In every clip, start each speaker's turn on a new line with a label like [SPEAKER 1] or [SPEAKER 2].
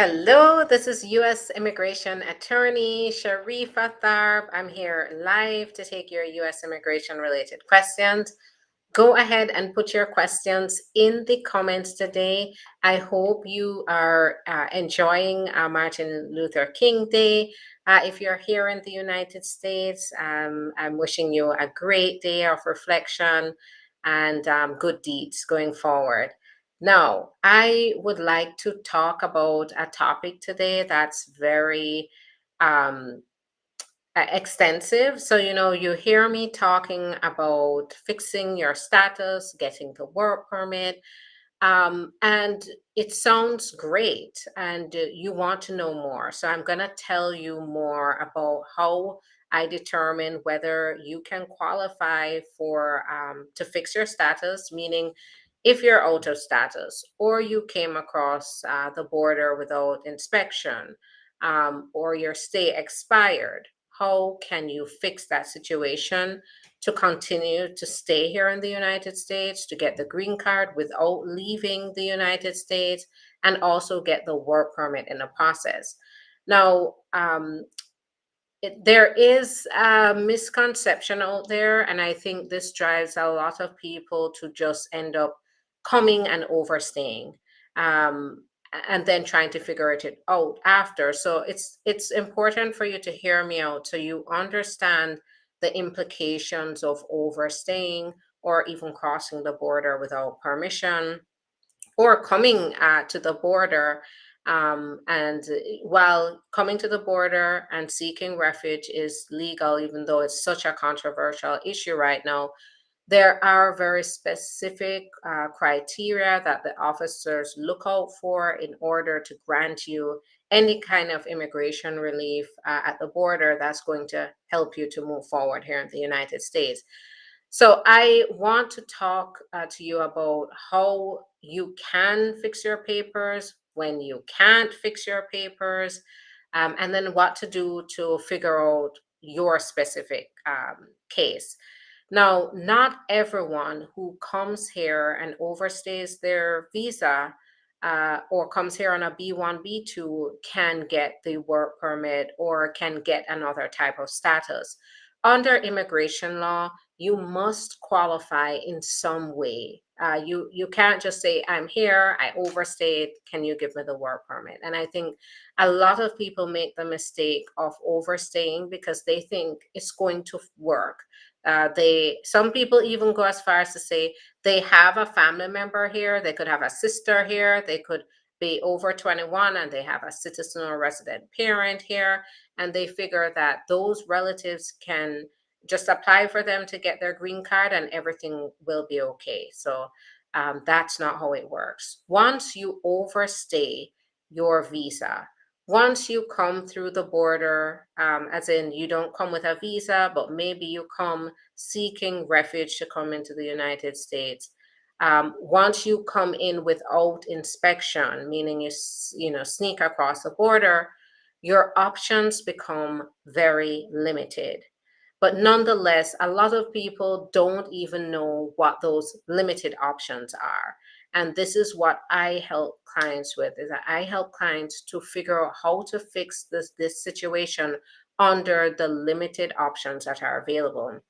[SPEAKER 1] Hello, this is U.S. Immigration Attorney Sharifa Tharpe. I'm here live to take your U.S. immigration related questions. Go ahead and put your questions in the comments today. I hope you are enjoying Martin Luther King Day. If you're here in the United States, I'm wishing you a great day of reflection and good deeds going forward. Now, I would like to talk about a topic today that's very um, extensive. So, you hear me talking about fixing your status, getting the work permit, and it sounds great, and you want to know more. So, I'm going to tell you more about how I determine whether you can qualify for to fix your status, meaning if you're out of status or you came across the border without inspection, or your stay expired, how can you fix that situation to continue to stay here in the United States, to get the green card without leaving the United States, and also get the work permit in the process? Now, there is a misconception out there, and I think this drives a lot of people to just end up coming and overstaying, um, and then trying to figure it out after. So it's important for you to hear me out so you understand the implications of overstaying or even crossing the border without permission or coming to the border. And while coming to the border and seeking refuge is legal, even though it's such a controversial issue right now, there are very specific criteria that the officers look out for in order to grant you any kind of immigration relief at the border that's going to help you to move forward here in the United States. So I want to talk to you about how you can fix your papers, when you can't fix your papers, and then what to do to figure out your specific case. Now, not everyone who comes here and overstays their visa or comes here on a B1, B2 can get the work permit or can get another type of status. Under immigration law, you must qualify in some way. You can't just say, I'm here, I overstayed, can you give me the work permit? And I think a lot of people make the mistake of overstaying because they think it's going to work. Some people even go as far as to say they have a family member here. They could have a sister here. They could be over 21 and they have a citizen or resident parent here. And they figure that those relatives can just apply for them to get their green card and everything will be okay. So that's not how it works. Once you overstay your visa, once you come through the border, as in you don't come with a visa, but maybe you come seeking refuge to come into the United States. Once you come in without inspection, meaning you sneak across the border, your options become very limited. But nonetheless, a lot of people don't even know what those limited options are. And this is what I help clients with, is that I help clients to figure out how to fix this situation under the limited options that are available.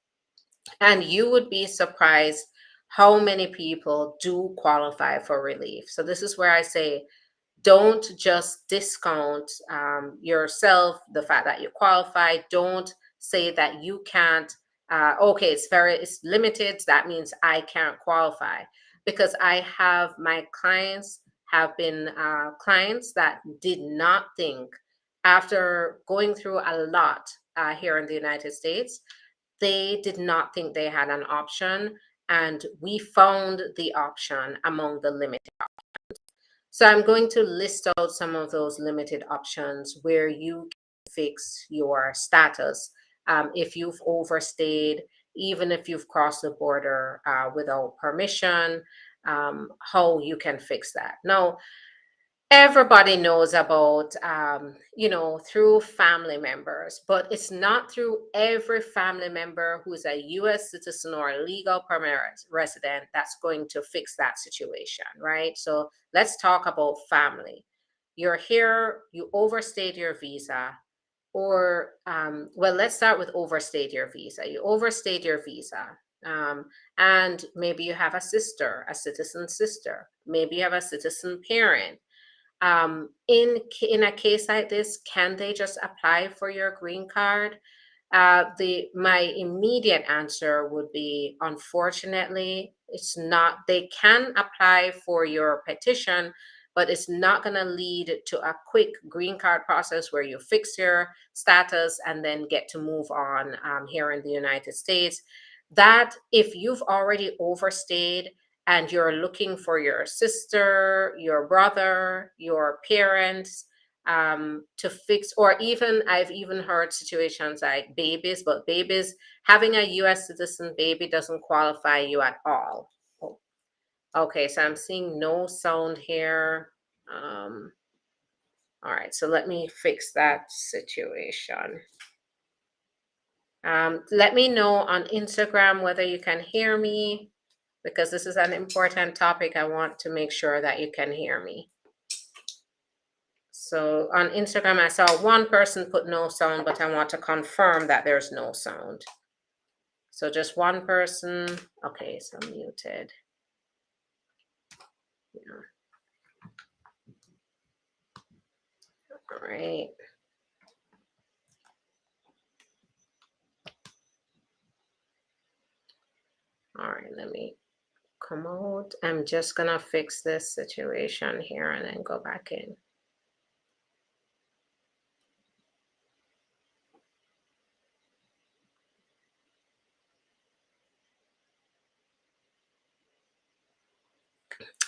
[SPEAKER 1] And you would be surprised how many people do qualify for relief. So this is where I say, don't just discount yourself, the fact that you qualify. Don't say that you can't. Okay, it's limited. That means I can't qualify, because I have my clients have been clients that did not think, after going through a lot here in the United States, they did not think they had an option, and we found the option among the limited. So I'm going to list out some of those limited options where you can fix your status if you've overstayed, even if you've crossed the border without permission, how you can fix that. Now, everybody knows about, through family members, but it's not through every family member who's a U.S. citizen or a legal permanent resident that's going to fix that situation, right? So let's talk about family. you're here, you overstayed your visa, or well, let's start with overstayed your visa. You overstayed your visa, um, and maybe you have a sister, a citizen sister. Maybe you have a citizen parent. In a case like this, can they just apply for your green card? The my immediate answer would be, unfortunately, it's not. They can apply for your petition, but it's not going to lead to a quick green card process where you fix your status and then get to move on here in the United States. That if you've already overstayed and you're looking for your sister, your brother, your parents to fix, or even I've even heard situations like babies, but babies, having a US citizen baby doesn't qualify you at all. Oh, okay, so I'm seeing no sound here. Um, all right, so let me fix that situation. Let me know on Instagram whether you can hear me, because this is an important topic. I want to make sure that you can hear me. So on Instagram, I saw one person put no sound, but I want to confirm that there's no sound. So just one person. Okay, so muted. Yeah. All right. All right, let me come out. I'm just gonna fix this situation here and then go back in.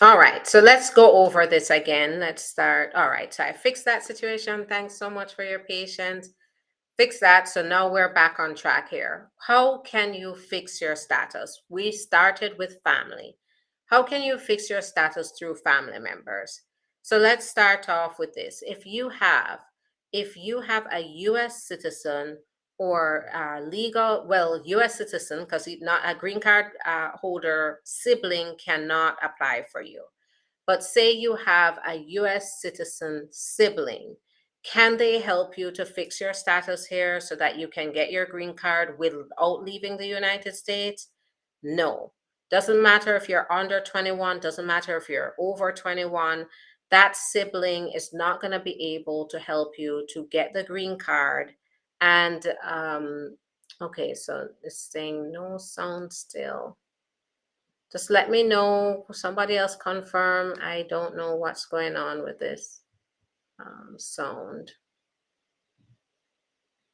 [SPEAKER 1] All right, so let's go over this again. Let's start. All right, so I fixed that situation. Thanks so much for your patience. Fix that. So now we're back on track here. How can you fix your status? We started with family. How can you fix your status through family members? So let's start off with this. If you have a US citizen or legal, well, US citizen, because not a green card holder sibling cannot apply for you. But say you have a US citizen sibling, can they help you to fix your status here so that you can get your green card without leaving the United States? No. Doesn't matter if you're under 21, doesn't matter if you're over 21. That sibling is not going to be able to help you to get the green card. And okay, so it's saying no sound still. Just let me know. Somebody else confirm. I don't know what's going on with this sound.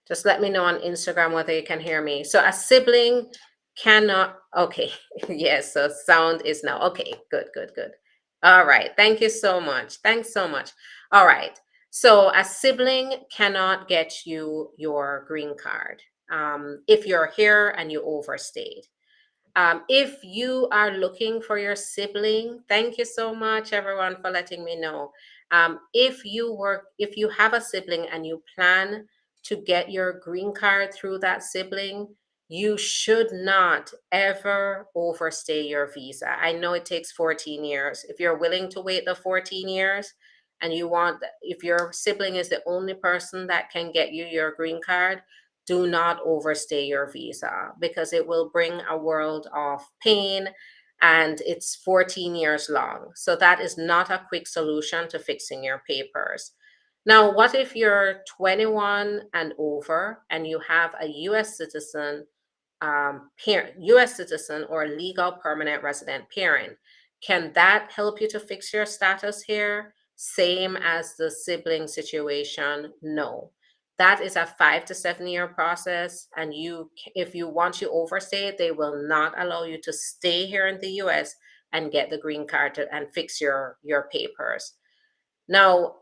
[SPEAKER 1] Just let me know on Instagram whether you can hear me. So a sibling cannot, okay. Yes, so sound is now. Okay, good, good, good. All right. Thank you so much. Thanks so much. All right. So a sibling cannot get you your green card if you're here and you overstayed. If you are looking for your sibling, thank you so much, everyone, for letting me know. If you have a sibling and you plan to get your green card through that sibling, you should not ever overstay your visa. I know it takes 14 years. If you're willing to wait the 14 years and if your sibling is the only person that can get you your green card, do not overstay your visa because it will bring a world of pain, and it's 14 years long. So that is not a quick solution to fixing your papers. Now, what if you're 21 and over and you have a US citizen parent, US citizen or legal permanent resident parent? Can that help you to fix your status here? Same as the sibling situation? No. That is a 5 to 7 year process, and if you want to overstay it, they will not allow you to stay here in the US and get the green card and fix your papers. Now,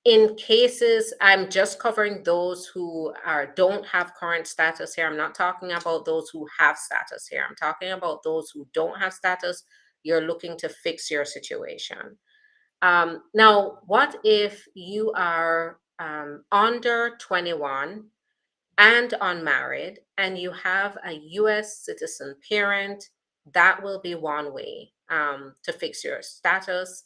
[SPEAKER 1] in cases, I'm just covering those who don't have current status here. I'm not talking about those who have status here. I'm talking about those who don't have status. You're looking to fix your situation. Now, what if you are under 21 and unmarried and you have a US citizen parent? That will be one way to fix your status.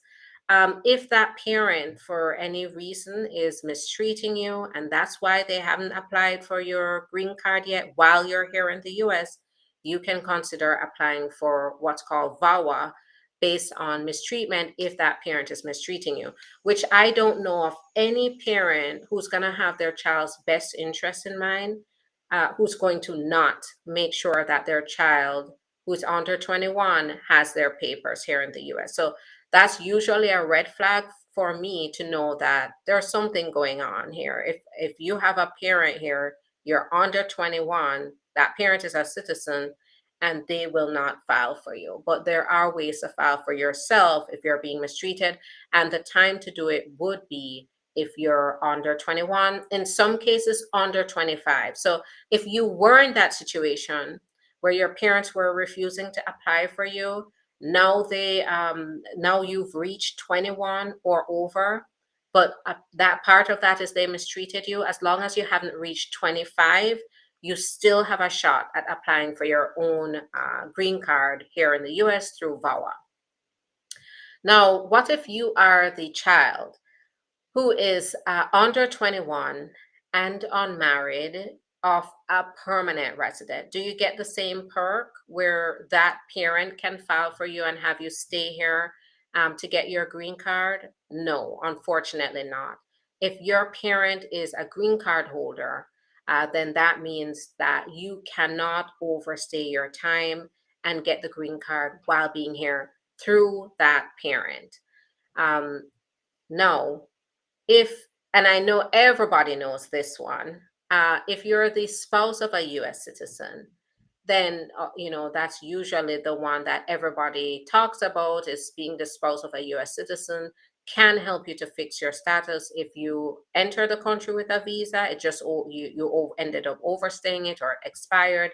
[SPEAKER 1] If that parent, for any reason, is mistreating you, and that's why they haven't applied for your green card yet while you're here in the US, you can consider applying for what's called VAWA based on mistreatment if that parent is mistreating you, which I don't know of any parent who's going to have their child's best interest in mind, who's going to not make sure that their child who's under 21 has their papers here in the US. So that's usually a red flag for me to know that there's something going on here. If you have a parent here, you're under 21, that parent is a citizen, and they will not file for you. But there are ways to file for yourself if you're being mistreated, and the time to do it would be if you're under 21, in some cases under 25. So if you were in that situation where your parents were refusing to apply for you, now you've reached 21 or over, but that part of that is they mistreated you. As long as you haven't reached 25, you still have a shot at applying for your own green card here in the US through VAWA. Now, what if you are the child who is under 21 and unmarried of a permanent resident? Do you get the same perk where that parent can file for you and have you stay here to get your green card? No, unfortunately not. If your parent is a green card holder, then that means that you cannot overstay your time and get the green card while being here through that parent. Um, no, if, and I know everybody knows this one, if you're the spouse of a US citizen, then that's usually the one that everybody talks about, is being the spouse of a US citizen can help you to fix your status. If you enter the country with a visa, it just you ended up overstaying it or expired,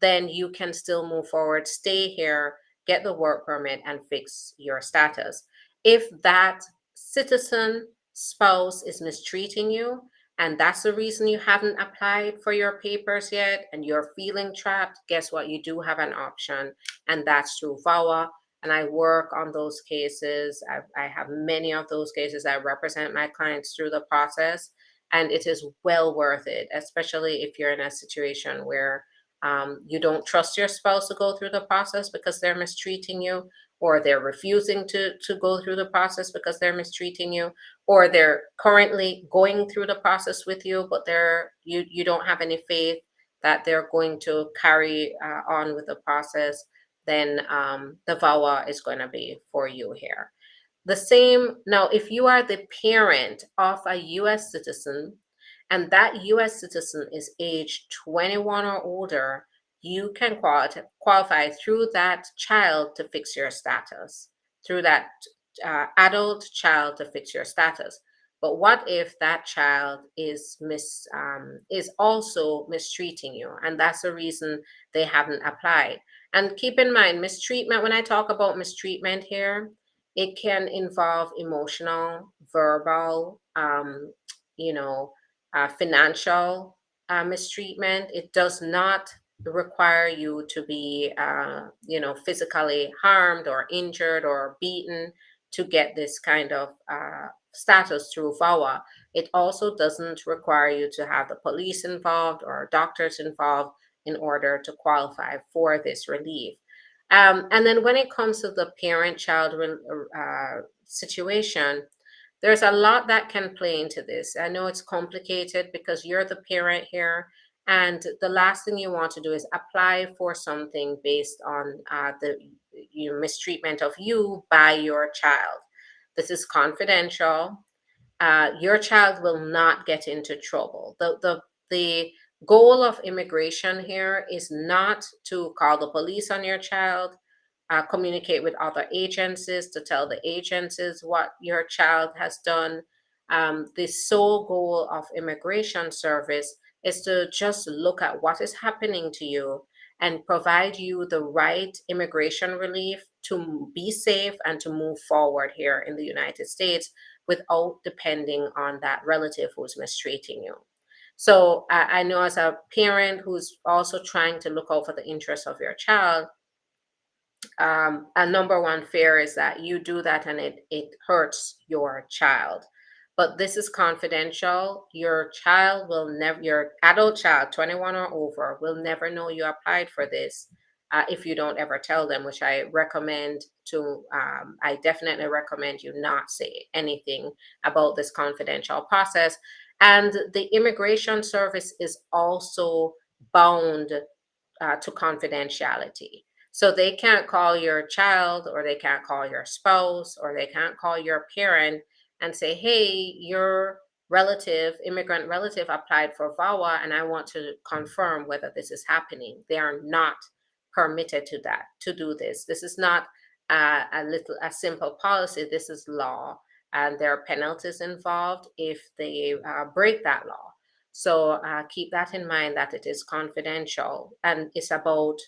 [SPEAKER 1] then you can still move forward, stay here, get the work permit, and fix your status. If that citizen spouse is mistreating you, and that's the reason you haven't applied for your papers yet, and you're feeling trapped, guess what? You do have an option, and that's through VAWA. And I work on those cases. I have many of those cases. I represent my clients through the process, and it is well worth it, especially if you're in a situation where you don't trust your spouse to go through the process because they're mistreating you, or they're refusing to go through the process because they're mistreating you, or they're currently going through the process with you, but you don't have any faith that they're going to carry on with the process, then the VAWA is going to be for you here. The same now, if you are the parent of a US citizen and that US citizen is age 21 or older, you can qualify through that child to fix your status, through that adult child to fix your status. But what if that child is also mistreating you, and that's the reason they haven't applied? And keep in mind, mistreatment, when I talk about mistreatment here, it can involve emotional, verbal, financial mistreatment. It does not require you to be, physically harmed or injured or beaten to get this kind of status through VAWA. It also doesn't require you to have the police involved or doctors involved in order to qualify for this relief. And then when it comes to the parent-child situation, there's a lot that can play into this. I know it's complicated because you're the parent here, and the last thing you want to do is apply for something based on the mistreatment of you by your child. This is confidential. Your child will not get into trouble. The goal of immigration here is not to call the police on your child, communicate with other agencies to tell the agencies what your child has done. The sole goal of immigration service is to just look at what is happening to you and provide you the right immigration relief to be safe and to move forward here in the United States without depending on that relative who's mistreating you. So I know, as a parent who's also trying to look out for the interests of your child, A number one fear is that you do that and it hurts your child. But this is confidential. Your child will never, your adult child, 21 or over, will never know you applied for this if you don't ever tell them, which I recommend to, I definitely recommend you not say anything about this confidential process. And the Immigration Service is also bound to confidentiality. So they can't call your child, or they can't call your spouse, or they can't call your parent and say, hey, your relative, immigrant relative, applied for VAWA, and I want to confirm whether this is happening. They are not permitted to do this. This is not a simple policy. This is law, and there are penalties involved if they break that law. So keep that in mind, that it is confidential and it's about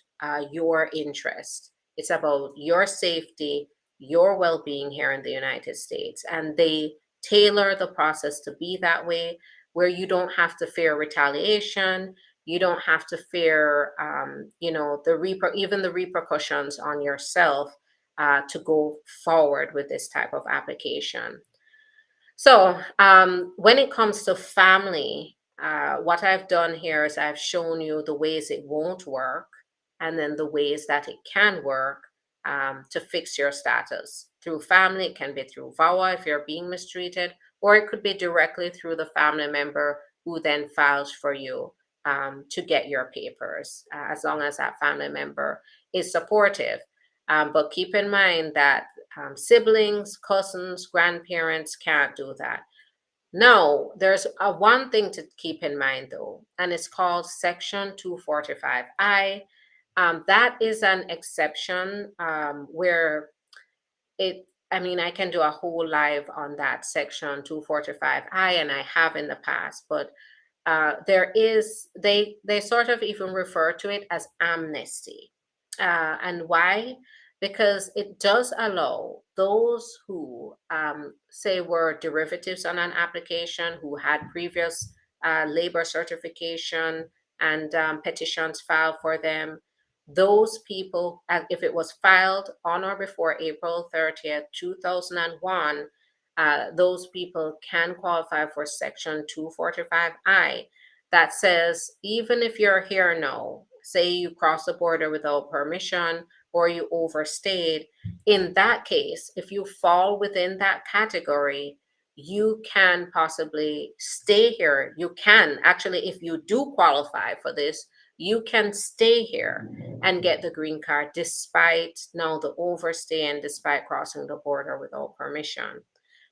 [SPEAKER 1] your interest. It's about your safety, your well being here in the United States. And they tailor the process to be that way, where you don't have to fear retaliation. You don't have to fear, even the repercussions on yourself to go forward with this type of application. So, when it comes to family, what I've done here is I've shown you the ways it won't work and then the ways that it can work to fix your status. Through family, it can be through VAWA if you're being mistreated, or it could be directly through the family member who then files for you to get your papers, as long as that family member is supportive. But keep in mind that siblings, cousins, grandparents can't do that. No, there's one thing to keep in mind though, and it's called Section 245I. That is an exception where I mean, I can do a whole live on that Section 245I, and I have in the past, but they sort of even refer to it as amnesty. And why? Because it does allow those who say were derivatives on an application, who had previous labor certification and petitions filed for them, those people, if it was filed on or before April 30th, 2001, those people can qualify for Section 245I. That says, even if you're here now, say you cross the border without permission or you overstayed, in that case, if you fall within that category, you can possibly stay here. You can actually, if you do qualify for this, you can stay here and get the green card despite now the overstay and despite crossing the border without permission.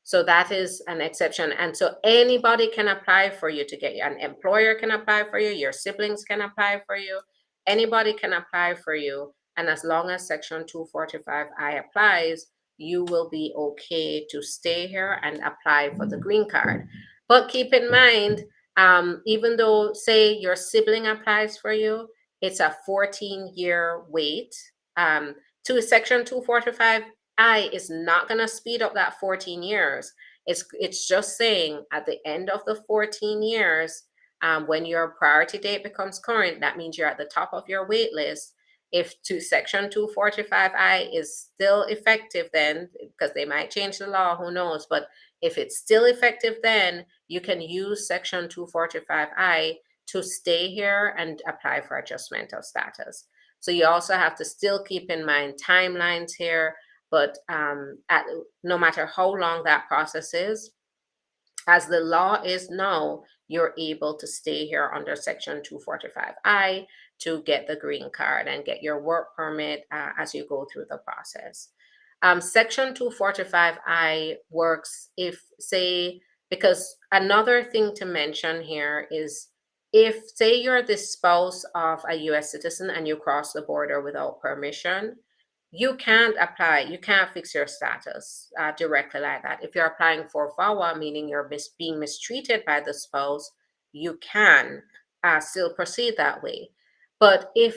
[SPEAKER 1] So that is an exception. And so anybody can apply for you to get you. An employer can apply for you, your siblings can apply for you, anybody can apply for you. And as long as Section 245I applies, you will be okay to stay here and apply for the green card. But keep in mind, even though, say, your sibling applies for you, it's a 14-year wait. To Section 245I is not going to speed up that 14 years. It's just saying at the end of the 14 years, when your priority date becomes current, that means you're at the top of your wait list. If Section 245I is still effective, then, because they might change the law, who knows, but if it's still effective, then you can use Section 245I to stay here and apply for adjustment of status. So you also have to still keep in mind timelines here, but no matter how long that process is, as the law is now, you're able to stay here under Section 245I to get the green card and get your work permit as you go through the process. Section 245I works if, say, because another thing to mention here is if, say, you're the spouse of a US citizen and you cross the border without permission, you can't apply, you can't fix your status directly like that. If you're applying for VAWA, meaning you're being mistreated by the spouse, you can still proceed that way. But if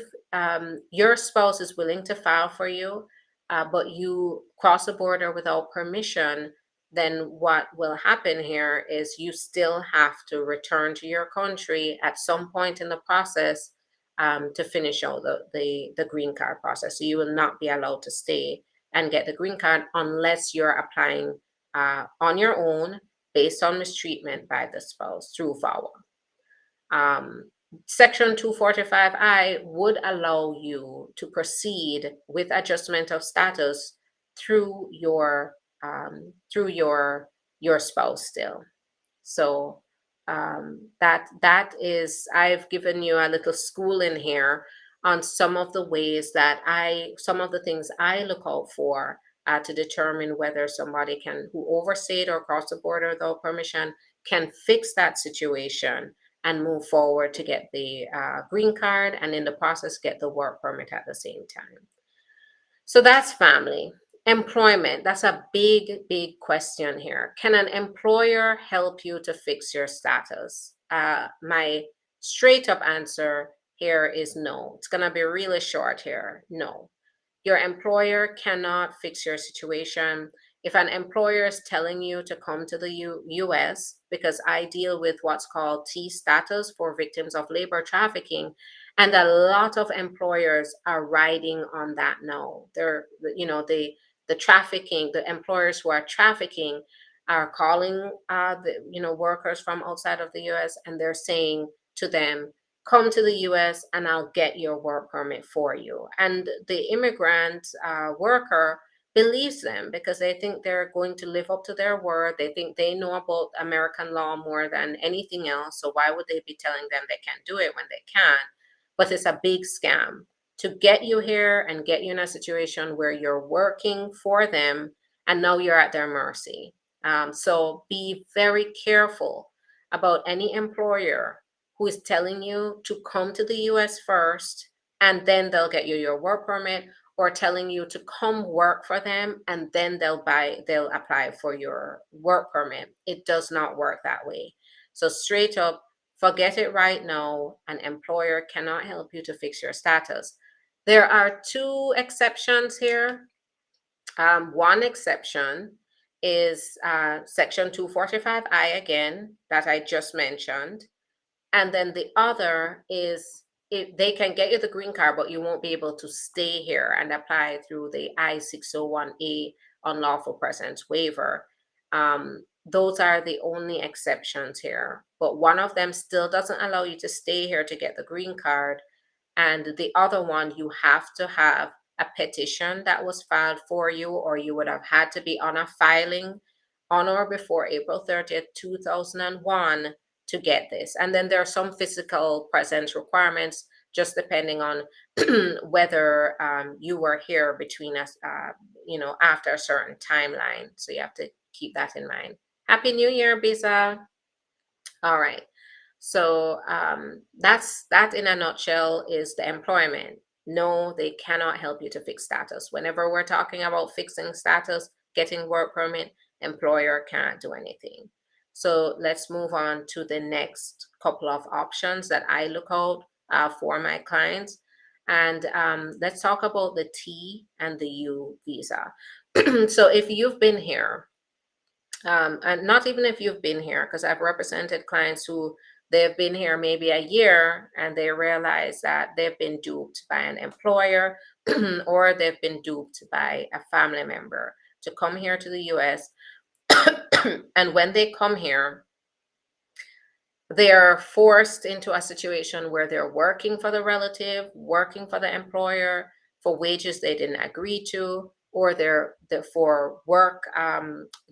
[SPEAKER 1] your spouse is willing to file for you, but you cross the border without permission, then what will happen here is you still have to return to your country at some point in the process to finish out the green card process. So you will not be allowed to stay and get the green card unless you're applying on your own based on mistreatment by the spouse through VAWA. Section 245I would allow you to proceed with adjustment of status through your spouse still. So that is, I've given you a little school in here on some of the ways that some of the things I look out for to determine whether somebody who overstayed or crossed the border without permission can fix that situation and move forward to get the green card, and in the process get the work permit at the same time. So that's family. Employment, that's a big question here. Can an employer help you to fix your status? My straight up answer here is no. It's going to be really short here. No. Your employer cannot fix your situation. If an employer is telling you to come to the US, because I deal with what's called T status for victims of labor trafficking, and a lot of employers are riding on that now. They're, the trafficking, the employers who are trafficking are calling workers from outside of the US, and they're saying to them, come to the US and I'll get your work permit for you. And the immigrant worker believes them because they think they're going to live up to their word. They think they know about American law more than anything else. So why would they be telling them they can't do it when they can? But it's a big scam to get you here and get you in a situation where you're working for them and now you're at their mercy. So be very careful about any employer who is telling you to come to the US first and then they'll get you your work permit, or telling you to come work for them and then they'll apply for your work permit. It does not work that way. So straight up, forget it right now. An employer cannot help you to fix your status. There are two exceptions here. One exception is Section 245I again, that I just mentioned. And then the other is if they can get you the green card, but you won't be able to stay here and apply through the I-601A unlawful presence waiver. Those are the only exceptions here. But one of them still doesn't allow you to stay here to get the green card. And the other one, you have to have a petition that was filed for you, or you would have had to be on a filing on or before April 30th, 2001 to get this. And then there are some physical presence requirements, just depending on whether you were here between us, after a certain timeline. So you have to keep that in mind. Happy New Year, Bisa. All right. So that in a nutshell is the employment. No, they cannot help you to fix status. Whenever we're talking about fixing status, getting work permit, employer can't do anything. So let's move on to the next couple of options that I look out for my clients. And let's talk about the T and the U visa. So if you've been here, and not even if you've been here, because I've represented clients who they've been here maybe a year and they realize that they've been duped by an employer or they've been duped by a family member to come here to the US. And when they come here, they're forced into a situation where they're working for the relative, working for the employer for wages they didn't agree to, or they're for work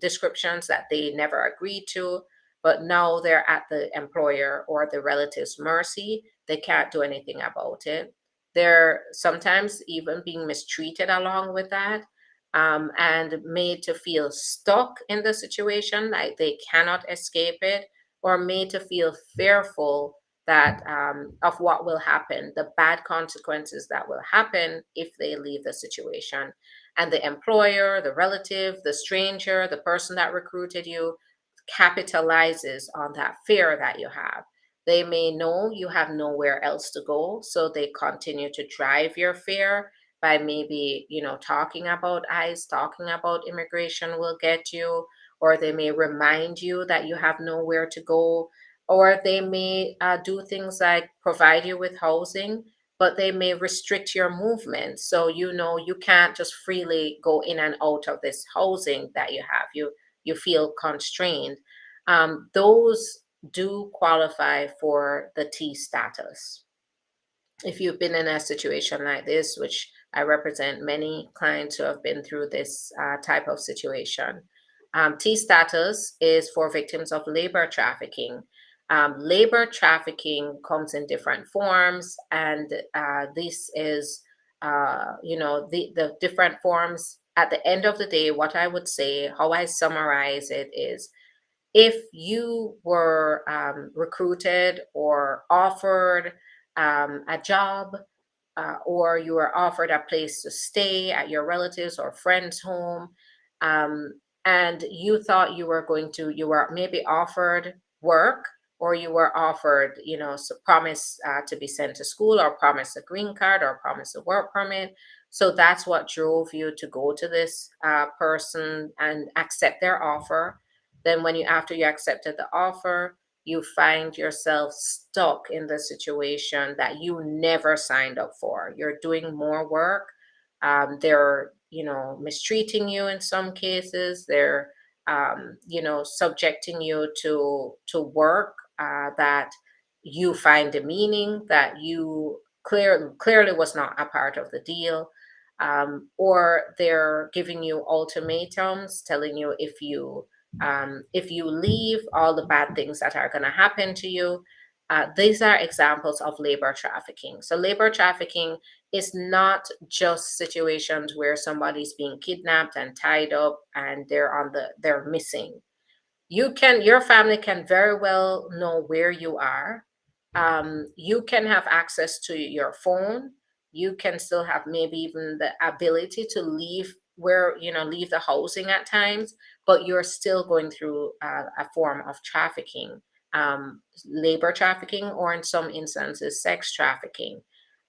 [SPEAKER 1] descriptions that they never agreed to, but now they're at the employer or the relative's mercy. They can't do anything about it. They're sometimes even being mistreated along with that, and made to feel stuck in the situation, like they cannot escape it, or made to feel fearful that of what will happen, the bad consequences that will happen if they leave the situation. And the employer, the relative, the stranger, the person that recruited you capitalizes on that fear that you have. They may know you have nowhere else to go, so they continue to drive your fear by maybe, talking about ICE, talking about immigration will get you, or they may remind you that you have nowhere to go, or they may do things like provide you with housing, but they may restrict your movement. So, you can't just freely go in and out of this housing that you have. You feel constrained. Those do qualify for the T status. If you've been in a situation like this, which I represent many clients who have been through this type of situation, T status is for victims of labor trafficking. Labor trafficking comes in different forms, and this is, the different forms. At the end of the day, what I would say, how I summarize it is, if you were recruited or offered a job, or you were offered a place to stay at your relatives or friend's home, um, and you thought you were maybe offered work, or you were offered, promise to be sent to school, or promised a green card, or promised a work permit. So that's what drove you to go to this person and accept their offer. Then, after you accepted the offer, you find yourself stuck in the situation that you never signed up for. You're doing more work. They're, mistreating you in some cases. They're, subjecting you to work that you find demeaning, that you clearly was not a part of the deal. Or they're giving you ultimatums, telling you, if you leave, all the bad things that are going to happen to you. These are examples of labor trafficking. So labor trafficking is not just situations where somebody's being kidnapped and tied up and they're missing. Your family can very well know where you are. You can have access to your phone. You can still have maybe even the ability to leave the housing at times, but you're still going through a form of trafficking, labor trafficking, or in some instances, sex trafficking.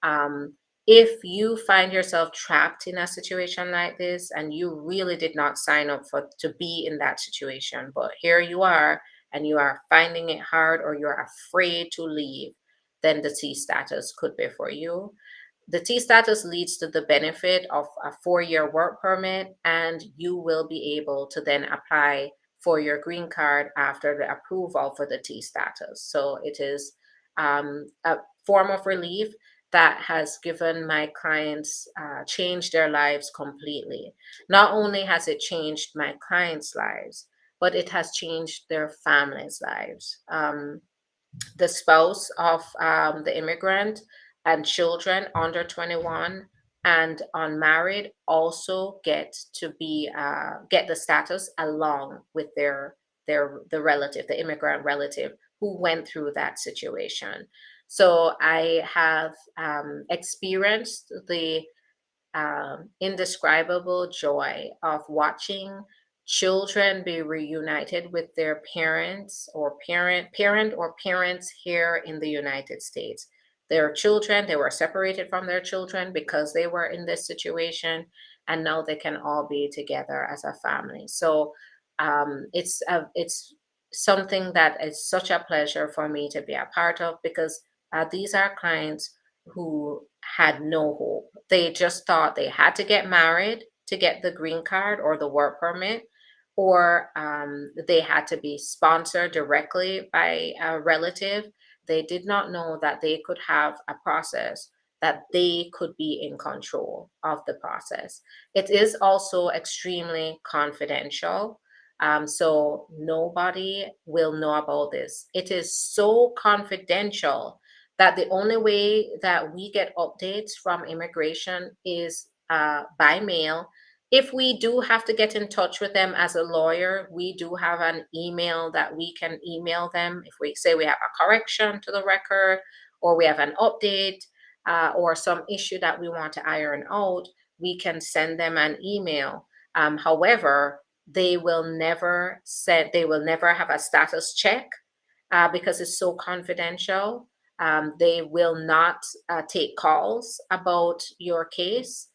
[SPEAKER 1] Um, if you find yourself trapped in a situation like this, and you really did not sign up to be in that situation, but here you are, and you are finding it hard, or you're afraid to leave, then the T status could be for you. The T status leads to the benefit of a 4-year work permit, and you will be able to then apply for your green card after the approval for the T status. So it is a form of relief that has given my clients, changed their lives completely. Not only has it changed my clients' lives, but it has changed their families' lives. The spouse of the immigrant and children under 21 and unmarried also get the status along with the relative, the immigrant relative who went through that situation. So I have experienced the indescribable joy of watching children be reunited with their parents, or parent or parents here in the United States. Their children, they were separated from their children because they were in this situation, and now they can all be together as a family. So it's something that is such a pleasure for me to be a part of, because these are clients who had no hope. They just thought they had to get married to get the green card or the work permit, or they had to be sponsored directly by a relative. They did not know that they could have a process, that they could be in control of the process. It is also extremely confidential. So nobody will know about this. It is so confidential that the only way that we get updates from immigration is by mail. If we do have to get in touch with them as a lawyer, we do have an email that we can email them. If we say we have a correction to the record, or we have an update, or some issue that we want to iron out, we can send them an email. However, they will never have a status check, because it's so confidential. They will not take calls about your case.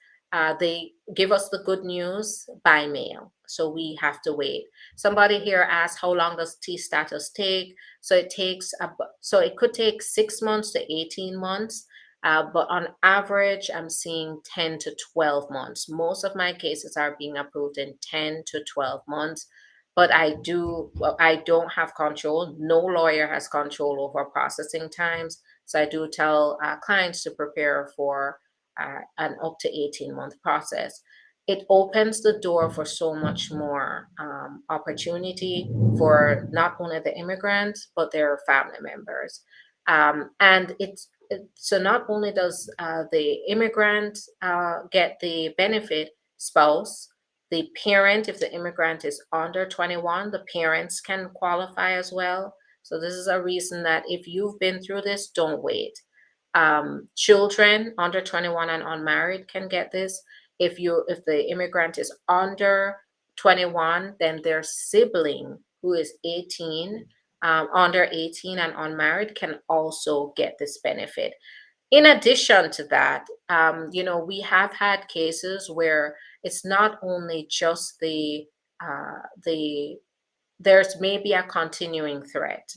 [SPEAKER 1] They give us the good news by mail, so we have to wait. Somebody here asked, how long does T status take? So it could take 6 months to 18 months. But on average, I'm seeing 10 to 12 months. Most of my cases are being approved in 10 to 12 months. But well, I don't have control. No lawyer has control over processing times. So I do tell clients to prepare for an up to 18-month process. It opens the door for so much more opportunity for not only the immigrants, but their family members. And so not only does the immigrant get the benefit, spouse, the parent, if the immigrant is under 21, the parents can qualify as well. So this is a reason that if you've been through this, don't wait. Children under 21 and unmarried can get this. If the immigrant is under 21, then their sibling who is 18, under 18 and unmarried can also get this benefit. In addition to that, we have had cases where it's not only just the there's maybe a continuing threat.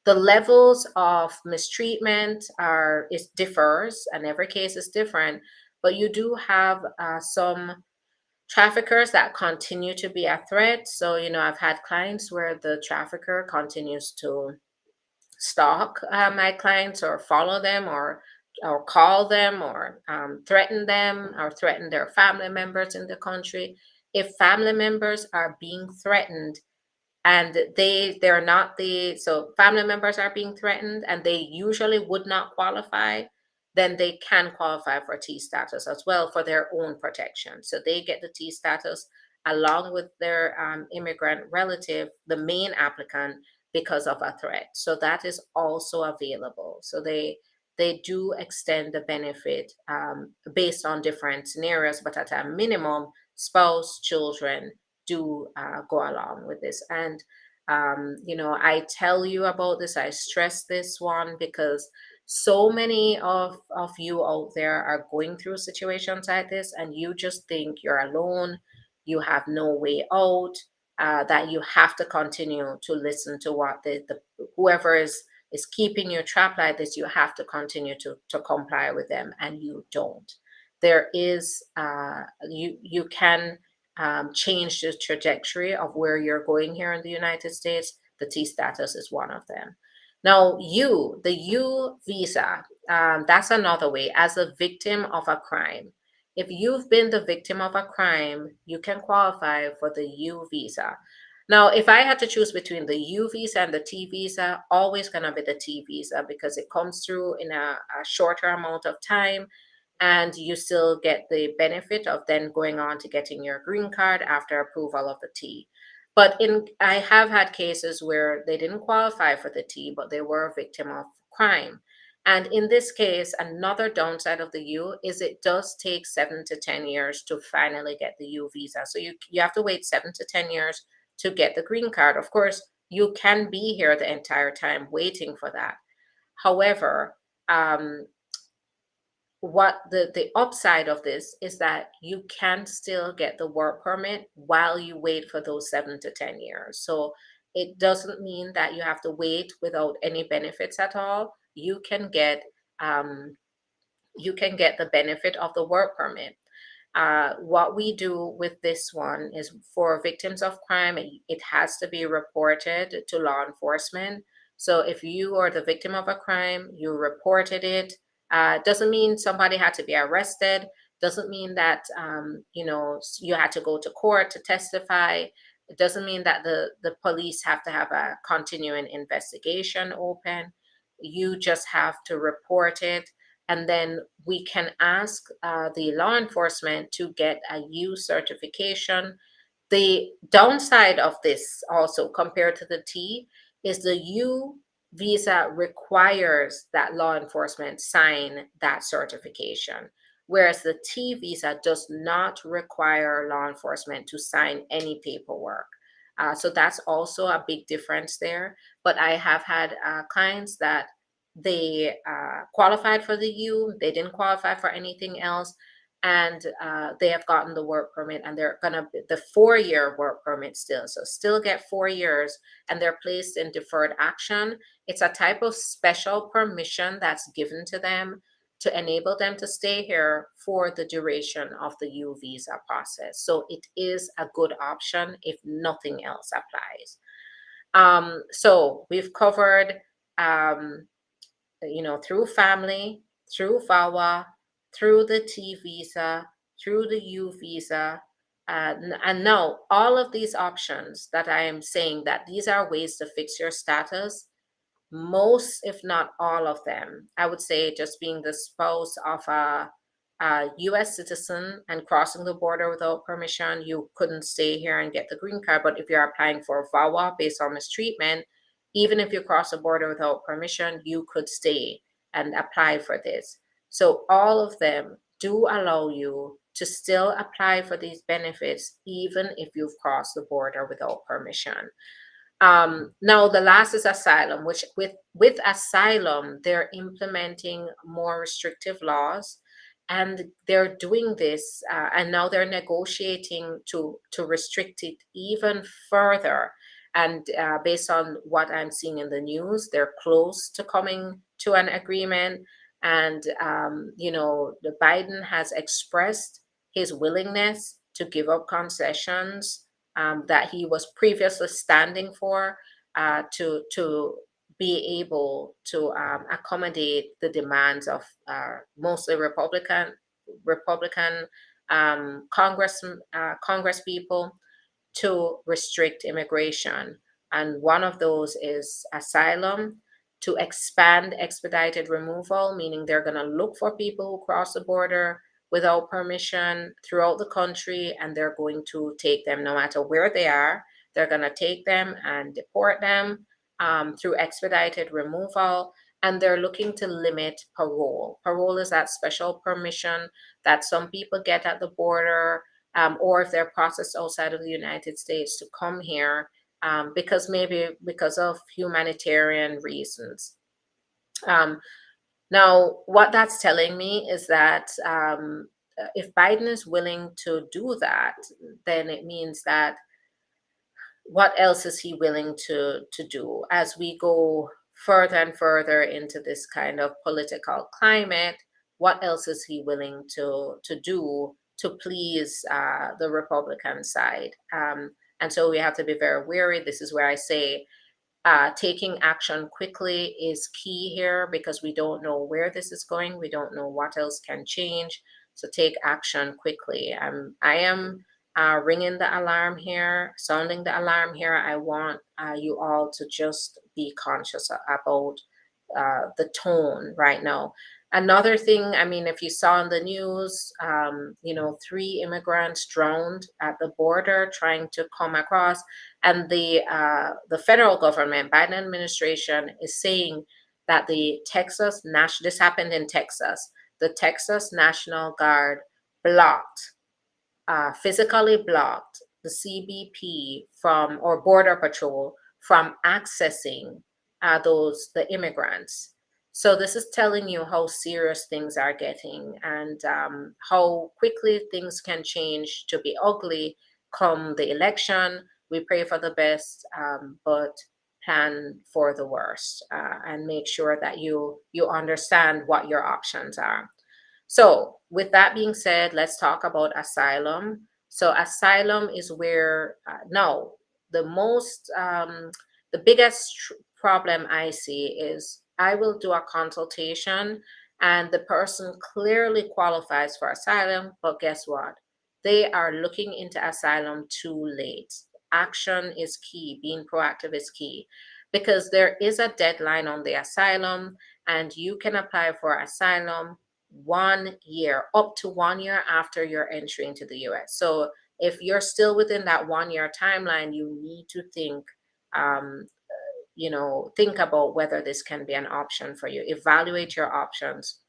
[SPEAKER 1] The levels of mistreatment is differs, and every case is different. But you do have some traffickers that continue to be a threat. So I've had clients where the trafficker continues to stalk my clients or follow them or call them or threaten them or threaten their family members in the country. If family members are being threatened and they're not so family members are being threatened and they usually would not qualify, then they can qualify for T status as well for their own protection. So they get the T status along with their immigrant relative, the main applicant, because of a threat. So that is also available. So they do extend the benefit based on different scenarios, but at a minimum, spouse, children do go along with this. And I tell you about this, I stress this one because so many of you out there are going through situations like this, and you just think you're alone, you have no way out, that you have to continue to listen to what the whoever is keeping you trapped like this, you have to continue to comply with them, and you don't. There is you can change the trajectory of where you're going here in the United States. The T status is one of them. Now, the U visa, that's another way. As a victim of a crime, if you've been the victim of a crime, you can qualify for the U visa. Now, if I had to choose between the U visa and the T visa, always gonna be the T visa because it comes through in a shorter amount of time, and you still get the benefit of then going on to getting your green card after approval of the T. But I have had cases where they didn't qualify for the T, but they were a victim of crime. And in this case, another downside of the U is it does take 7 to 10 years to finally get the U visa. So you have to wait 7 to 10 years to get the green card. Of course, you can be here the entire time waiting for that. However, what the upside of this is that you can still get the work permit while you wait for those 7 to 10 years. So it doesn't mean that you have to wait without any benefits at all. You can get the benefit of the work permit. What we do with this one is for victims of crime, it has to be reported to law enforcement. So if you are the victim of a crime, you reported it. Doesn't mean somebody had to be arrested. Doesn't mean that you had to go to court to testify. It doesn't mean that the police have to have a continuing investigation open. You just have to report it, and then we can ask the law enforcement to get a U certification. The downside of this also compared to the T is the U visa requires that law enforcement sign that certification, whereas the T visa does not require law enforcement to sign any paperwork. So that's also a big difference there. But I have had clients that they qualified for the U, they didn't qualify for anything else, and they have gotten the work permit, and they're gonna be the 4-year work permit still. So still get 4 years, and they're placed in deferred action. It's a type of special permission that's given to them to enable them to stay here for the duration of the U visa process. So it is a good option if nothing else applies. So we've covered, um, through family, through VAWA, through the T visa, through the U visa. And now all of these options that I am saying, that these are ways to fix your status, most, if not all of them, I would say, just being the spouse of a US citizen and crossing the border without permission, you couldn't stay here and get the green card. But if you're applying for VAWA based on mistreatment, even if you cross the border without permission, you could stay and apply for this. So all of them do allow you to still apply for these benefits, even if you've crossed the border without permission. Now the last is asylum, which with asylum, they're implementing more restrictive laws, and they're doing this, and now they're negotiating to restrict it even further. And based on what I'm seeing in the news, they're close to coming to an agreement. And the Biden has expressed his willingness to give up concessions that he was previously standing for, to be able to accommodate the demands of mostly Republican Congress people to restrict immigration. And one of those is asylum, to expand expedited removal, meaning they're going to look for people who cross the border without permission throughout the country, and they're going to take them no matter where they are. They're going to take them and deport them through expedited removal. And they're looking to limit parole. Parole is that special permission that some people get at the border, or if they're processed outside of the United States, to come here because of humanitarian reasons. Now, what that's telling me is that if Biden is willing to do that, then it means that what else is he willing to do as we go further and further into this kind of political climate? What else is he willing to do to please the Republican side? And so we have to be very wary. This is where I say taking action quickly is key here, because we don't know where this is going. We don't know what else can change. So take action quickly. I am ringing the alarm here, sounding the alarm here. I want you all to just be conscious about the tone right now. Another thing, I mean, if you saw in the news, 3 immigrants drowned at the border trying to come across, and the federal government, Biden administration, is saying that this happened in Texas. The Texas National Guard physically blocked the CBP or Border Patrol from accessing the immigrants. So this is telling you how serious things are getting, and how quickly things can change to be ugly come the election. We pray for the best, but plan for the worst, and make sure that you understand what your options are. So with that being said, let's talk about asylum. So asylum is where now the biggest problem I see is, I will do a consultation and the person clearly qualifies for asylum, but guess what? They are looking into asylum too late. Action is key. Being proactive is key, because there is a deadline on the asylum, and you can apply for asylum 1 year, up to 1 year after your entry into the US. So if you're still within that 1 year timeline, you need to um, think about whether this can be an option for you. Evaluate your options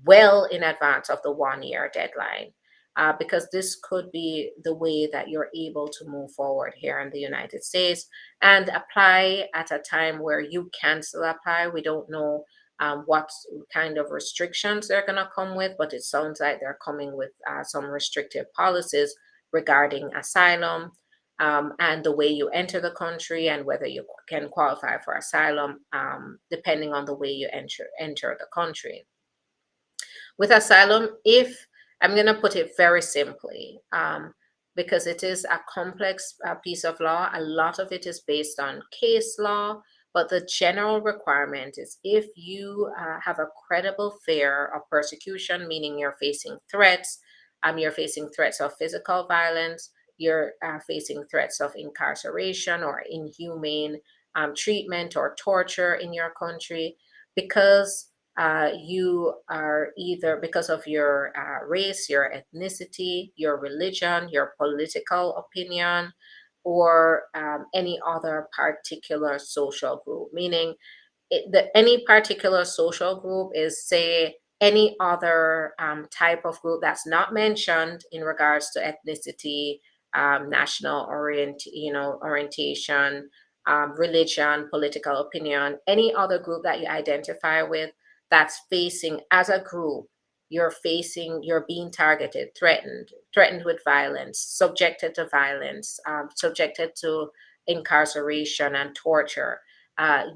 [SPEAKER 1] well in advance of the 1 year deadline, because this could be the way that you're able to move forward here in the United States, and apply at a time where you can still apply. We don't know what kind of restrictions they're going to come with, but it sounds like they're coming with some restrictive policies regarding asylum, and the way you enter the country and whether you can qualify for asylum, depending on the way you enter the country. With asylum, if I'm going to put it very simply, because it is a complex piece of law, a lot of it is based on case law, but the general requirement is if you have a credible fear of persecution, meaning you're facing threats, you're facing threats of physical violence, you're facing threats of incarceration or inhumane treatment or torture in your country, because you are either because of your race, your ethnicity, your religion, your political opinion, or any other particular social group. Meaning, any particular social group is, say, any other type of group that's not mentioned in regards to ethnicity, national orientation, religion, political opinion, any other group that you identify with that's facing as a group, you're being targeted, threatened with violence, subjected to violence, subjected to incarceration and torture.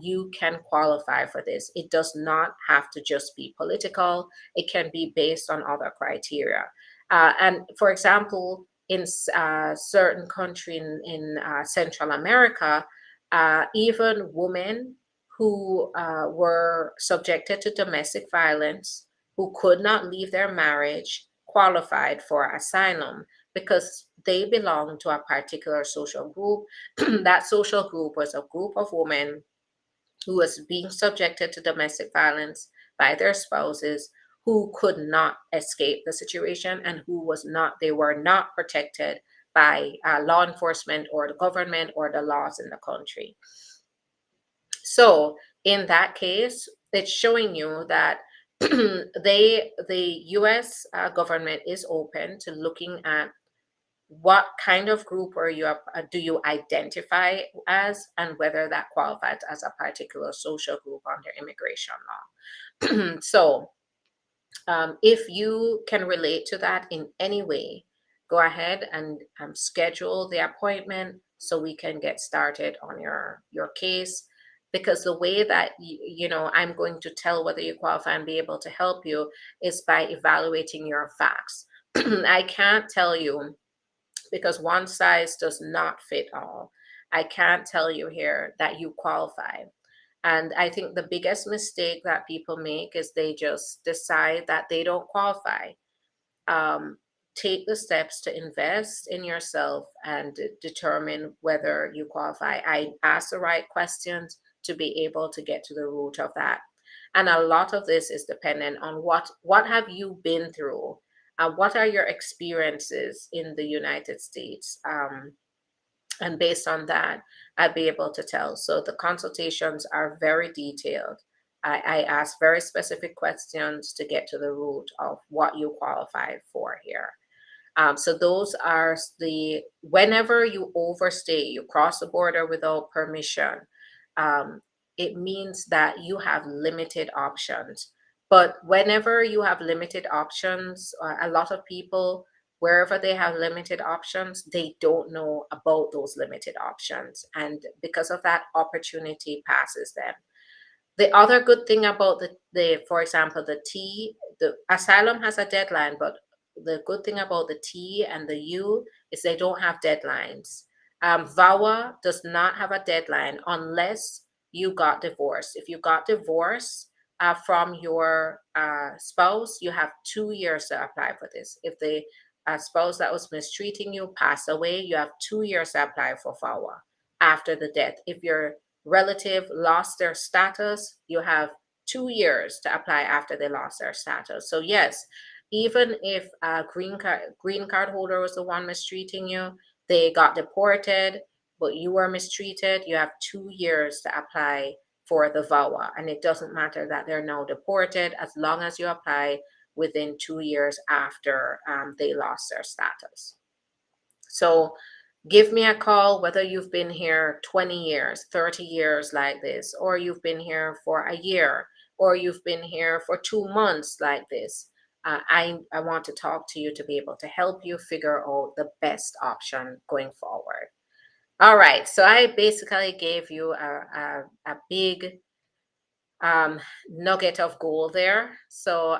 [SPEAKER 1] You can qualify for this. It does not have to just be political. It can be based on other criteria. And for example, in certain country in Central America, even women who were subjected to domestic violence, who could not leave their marriage, qualified for asylum because they belong to a particular social group. That social group was a group of women who was being subjected to domestic violence by their spouses, who could not escape the situation, and they were not protected by law enforcement or the government or the laws in the country. So in that case, it's showing you that the U.S. Government is open to looking at what kind of group do you identify as, and whether that qualifies as a particular social group under immigration law. So if you can relate to that in any way, go ahead and schedule the appointment so we can get started on your case. Because the way that I'm going to tell whether you qualify and be able to help you is by evaluating your facts. I can't tell you, because one size does not fit all. I can't tell you here that you qualify. And I think the biggest mistake that people make is they just decide that they don't qualify. Take the steps to invest in yourself and determine whether you qualify. I ask the right questions to be able to get to the root of that. And a lot of this is dependent on what have you been through? What are your experiences in the United States? And based on that, I'll be able to tell. So the consultations are very detailed. I ask very specific questions to get to the root of what you qualify for here. So those are whenever you overstay, you cross the border without permission, it means that you have limited options. But whenever you have limited options, a lot of people, wherever they have limited options, they don't know about those limited options. And because of that, opportunity passes them. The other good thing about for example, the asylum has a deadline, but the good thing about the T and the U is they don't have deadlines. VAWA does not have a deadline unless you got divorced. If you got divorced from your spouse, you have 2 years to apply for this. If the spouse that was mistreating you passed away, you have 2 years to apply for VAWA after the death. If your relative lost their status, you have 2 years to apply after they lost their status. So yes, even if a green card holder was the one mistreating you, they got deported, but you were mistreated, you have 2 years to apply for the VAWA. And it doesn't matter that they're now deported, as long as you apply within 2 years after they lost their status. So give me a call, whether you've been here 20 years, 30 years like this, or you've been here for a year. or you've been here for 2 months like this. I want to talk to you to be able to help you figure out the best option going forward. All right, so I basically gave you a big nugget of gold there. So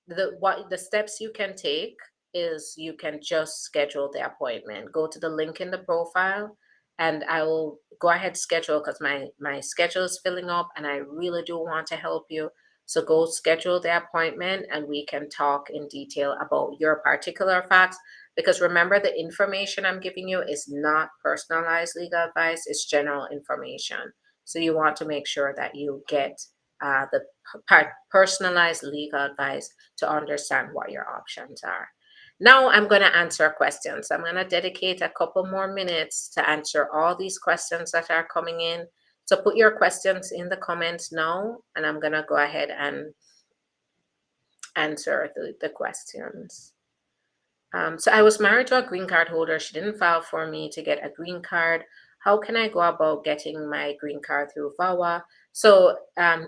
[SPEAKER 1] the steps you can take is you can just schedule the appointment. Go to the link in the profile, and I will go ahead schedule because my schedule is filling up, and I really do want to help you. So go schedule the appointment, and we can talk in detail about your particular facts. Because remember, the information I'm giving you is not personalized legal advice; it's general information. So you want to make sure that you get the personalized legal advice to understand what your options are. Now I'm going to answer questions. I'm going to dedicate a couple more minutes to answer all these questions that are coming in. So put your questions in the comments now, and I'm going to go ahead and answer the questions. So I was married to a green card holder. She didn't file for me to get a green card. How can I go about getting my green card through VAWA? So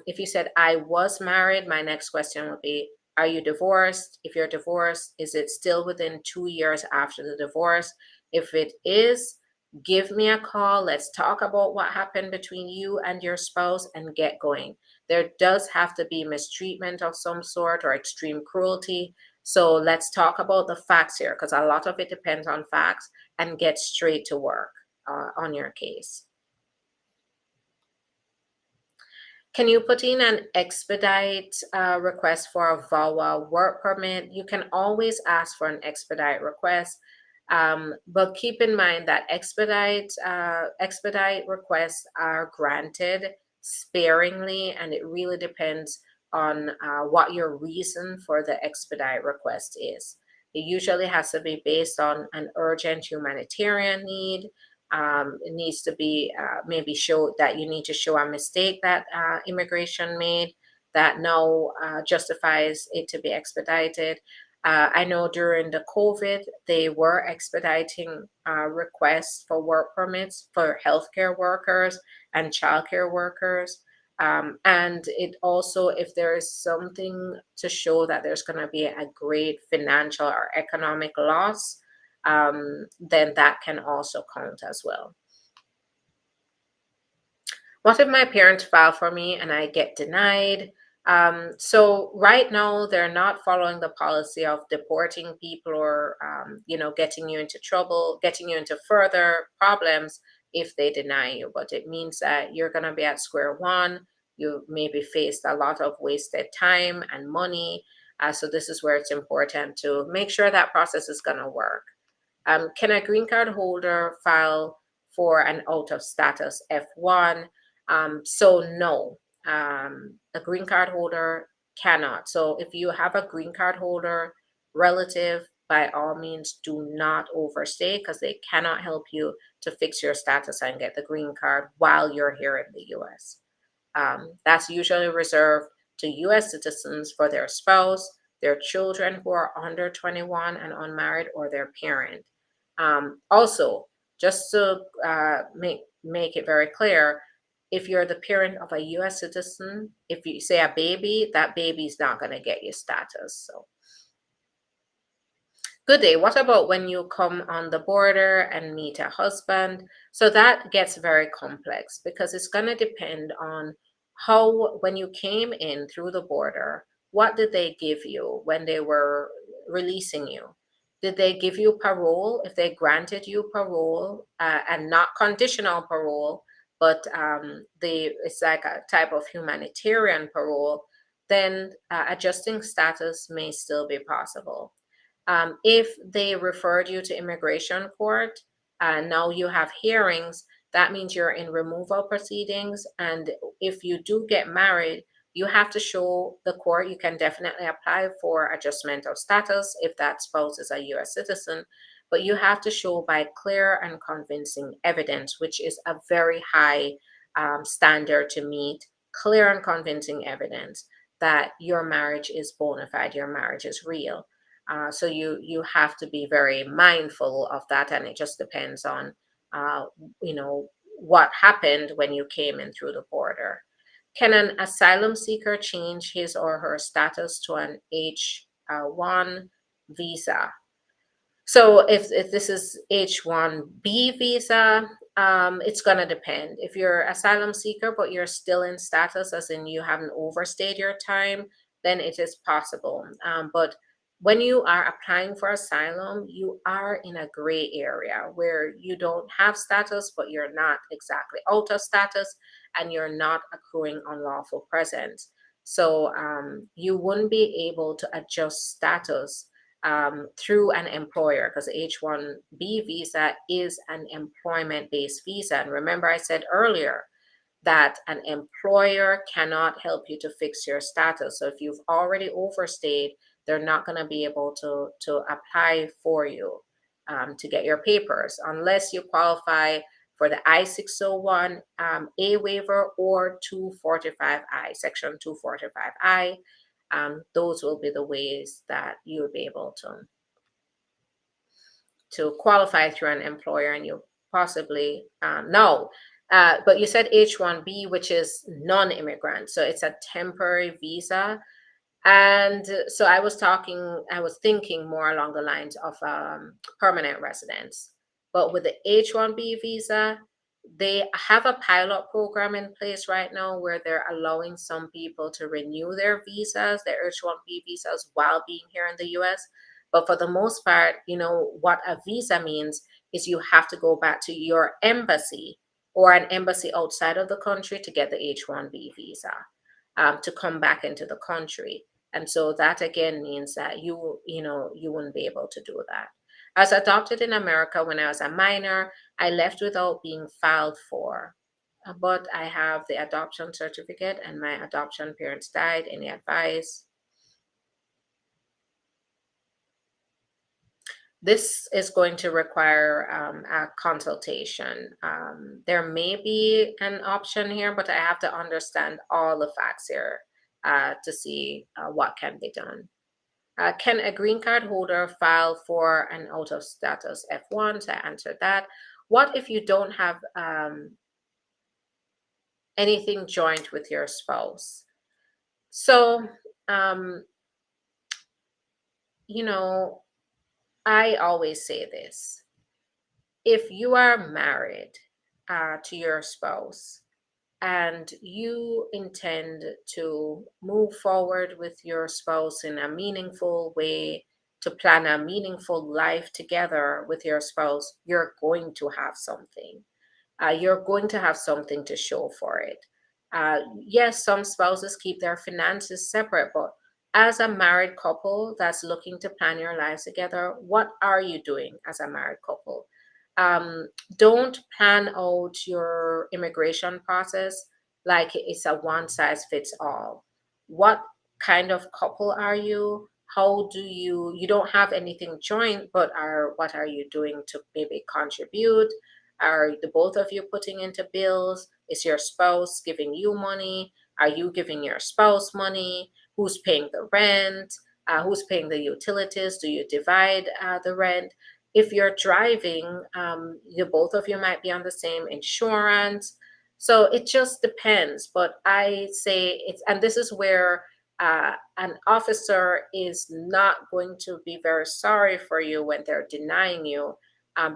[SPEAKER 1] if you said I was married, my next question would be, are you divorced? If you're divorced, is it still within 2 years after the divorce? If it is, give me a call. Let's talk about what happened between you and your spouse and get going. There does have to be mistreatment of some sort or extreme cruelty. So let's talk about the facts here, because a lot of it depends on facts, and get straight to work on your case. Can you put in an expedite request for a VAWA work permit? You can always ask for an expedite request, but keep in mind that expedite requests are granted sparingly, and it really depends on what your reason for the expedite request is. It usually has to be based on an urgent humanitarian need. It needs to be maybe show that you need to show a mistake that immigration made that now justifies it to be expedited. I know during the COVID, they were expediting requests for work permits for healthcare workers and childcare workers. And it also, if there is something to show that there's going to be a great financial or economic loss, then that can also count as well. What if my parents file for me and I get denied? So right now they're not following the policy of deporting people or getting you into trouble, getting you into further problems if they deny you. But it means that you're going to be at square one. You maybe faced a lot of wasted time and money. So this is where it's important to make sure that process is going to work. Can a green card holder file for an out of status F1? So no, a green card holder cannot. So if you have a green card holder relative, by all means, do not overstay, because they cannot help you to fix your status and get the green card while you're here in the US. That's usually reserved to US citizens for their spouse, their children who are under 21 and unmarried, or their parent. Also, just to make it very clear, if you're the parent of a US citizen, if you say a baby, that baby's not going to get you status. So, good day. What about when you come on the border and meet a husband? So that gets very complex, because it's going to depend on how, when you came in through the border, what did they give you when they were releasing you? Did they give you parole? If they granted you parole, and not conditional parole, but it's like a type of humanitarian parole, then adjusting status may still be possible. If they referred you to immigration court, now you have hearings, that means you're in removal proceedings. And if you do get married, you have to show the court. You can definitely apply for adjustment of status if that spouse is a US citizen, but you have to show by clear and convincing evidence, which is a very high standard to meet. Clear and convincing evidence that your marriage is bona fide, your marriage is real. So you have to be very mindful of that, and it just depends on what happened when you came in through the border. Can an asylum seeker change his or her status to an H1 visa? So if this is H1B visa, it's gonna depend. If you're asylum seeker, but you're still in status, as in you haven't overstayed your time, then it is possible. But when you are applying for asylum, you are in a gray area where you don't have status, but you're not exactly out of status, and you're not accruing unlawful presence. So you wouldn't be able to adjust status through an employer, because H1B visa is an employment based visa. And remember, I said earlier that an employer cannot help you to fix your status. So if you've already overstayed, they're not going to be able to apply for you to get your papers unless you qualify for the I-601 A waiver or 245I, Section 245I. Those will be the ways that you will be able to qualify through an employer, and you possibly no. But you said H1B, which is non-immigrant, so it's a temporary visa. And so I was thinking more along the lines of permanent residence. But with the H1B visa, they have a pilot program in place right now where they're allowing some people to renew their visas, their H1B visas, while being here in the US. But for the most part, what a visa means is you have to go back to your embassy or an embassy outside of the country to get the H1B visa to come back into the country. And so that again means that you wouldn't be able to do that. I was adopted in America when I was a minor. I left without being filed for, but I have the adoption certificate and my adoption parents died. Any advice? This is going to require a consultation. There may be an option here, but I have to understand all the facts here to see what can be done. Can a green card holder file for an out of status F1? So I answered that. What if you don't have anything joint with your spouse? So, um, you know, I always say this. If you are married to your spouse and you intend to move forward with your spouse in a meaningful way, to plan a meaningful life together with your spouse, you're going to have something. You're going to have something to show for it. Yes, some spouses keep their finances separate, but as a married couple that's looking to plan your lives together, what are you doing as a married couple? Don't plan out your immigration process like it's a one size fits all. What kind of couple are you? How do you don't have anything joint, but are what are you doing to maybe contribute? Are the both of you putting into bills? Is your spouse giving you money? Are you giving your spouse money? Who's paying the rent? Who's paying the utilities? Do you divide the rent? If you're driving, you both of you might be on the same insurance. So it just depends. But I say it's, and this is where an officer is not going to be very sorry for you when they're denying you,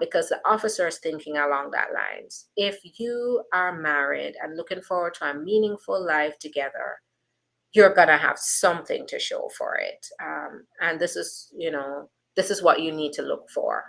[SPEAKER 1] because the officer is thinking along that lines. If you are married and looking forward to a meaningful life together, you're gonna have something to show for it. And this is what you need to look for.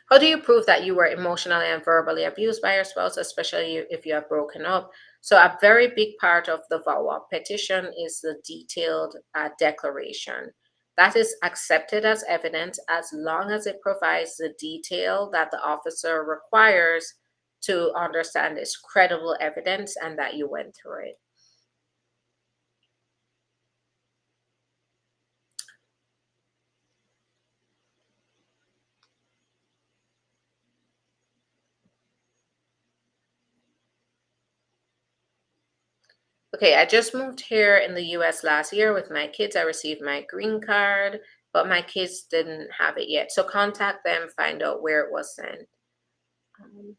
[SPEAKER 1] How do you prove that you were emotionally and verbally abused by your spouse, especially if you have broken up? So, a very big part of the VAWA petition is the detailed declaration. That is accepted as evidence as long as it provides the detail that the officer requires to understand is credible evidence and that you went through it. Okay, I just moved here in the US last year with my kids. I received my green card, but my kids didn't have it yet. So contact them, find out where it was sent. Um,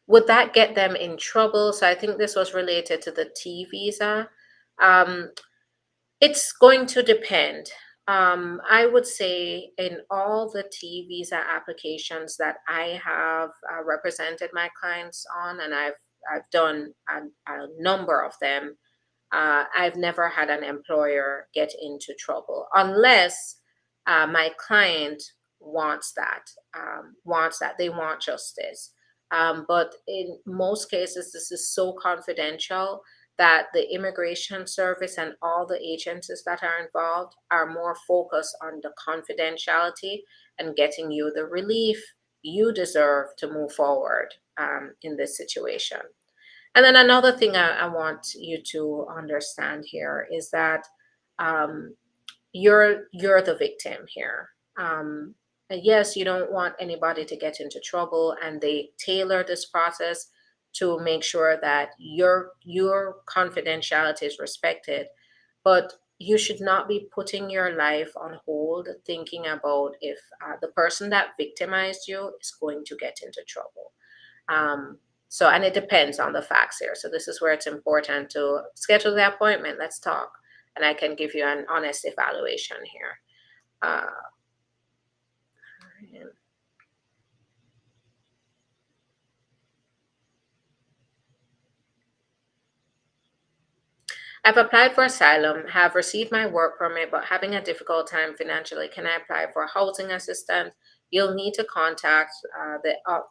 [SPEAKER 1] Would that get them in trouble? So I think this was related to the T visa. Um, it's going to depend. I would say in all the T visa applications that I have represented my clients on, and I've done a number of them. I've never had an employer get into trouble unless my client wants that they want justice. But in most cases, this is so confidential that the immigration service and all the agencies that are involved are more focused on the confidentiality and getting you the relief you deserve to move forward in this situation. And then another thing I want you to understand here is that um, you're the victim here. And yes, you don't want anybody to get into trouble, and they tailor this process to make sure that your confidentiality is respected. But you should not be putting your life on hold thinking about if the person that victimized you is going to get into trouble. Um, so, and it depends on the facts here. So, this is where it's important to schedule the appointment. Let's talk, and I can give you an honest evaluation here. Uh, I've applied for asylum, have received my work permit, but having a difficult time financially. Can I apply for housing assistance? You'll need to contact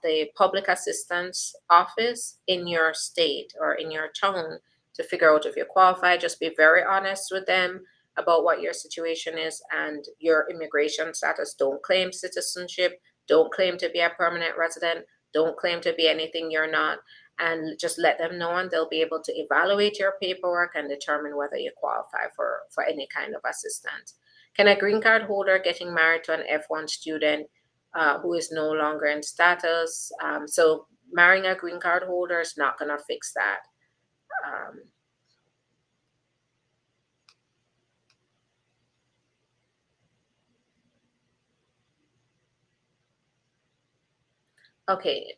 [SPEAKER 1] the public assistance office in your state or in your town to figure out if you qualify. Just be very honest with them about what your situation is and your immigration status. Don't claim citizenship. Don't claim to be a permanent resident. Don't claim to be anything you're not, and just let them know, and they'll be able to evaluate your paperwork and determine whether you qualify for any kind of assistance. Can a green card holder getting married to an F1 student who is no longer in status? So marrying a green card holder is not going to fix that. Um, okay.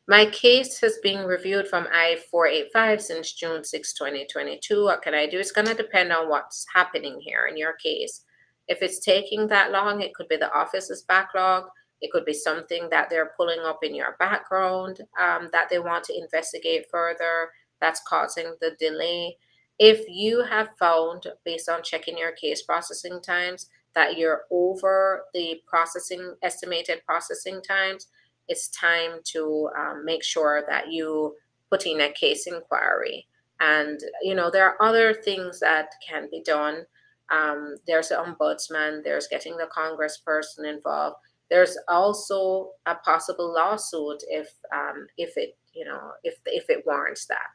[SPEAKER 1] My case has been reviewed from I-485 since June 6, 2022. What can I do? It's going to depend on what's happening here in your case. If it's taking that long, it could be the office's backlog. It could be something that they're pulling up in your background that they want to investigate further that's causing the delay. If you have found, based on checking your case processing times, that you're over the estimated processing times, it's time to make sure that you put in a case inquiry. And, there are other things that can be done. There's the ombudsman, there's getting the congressperson involved. There's also a possible lawsuit if it, if it warrants that.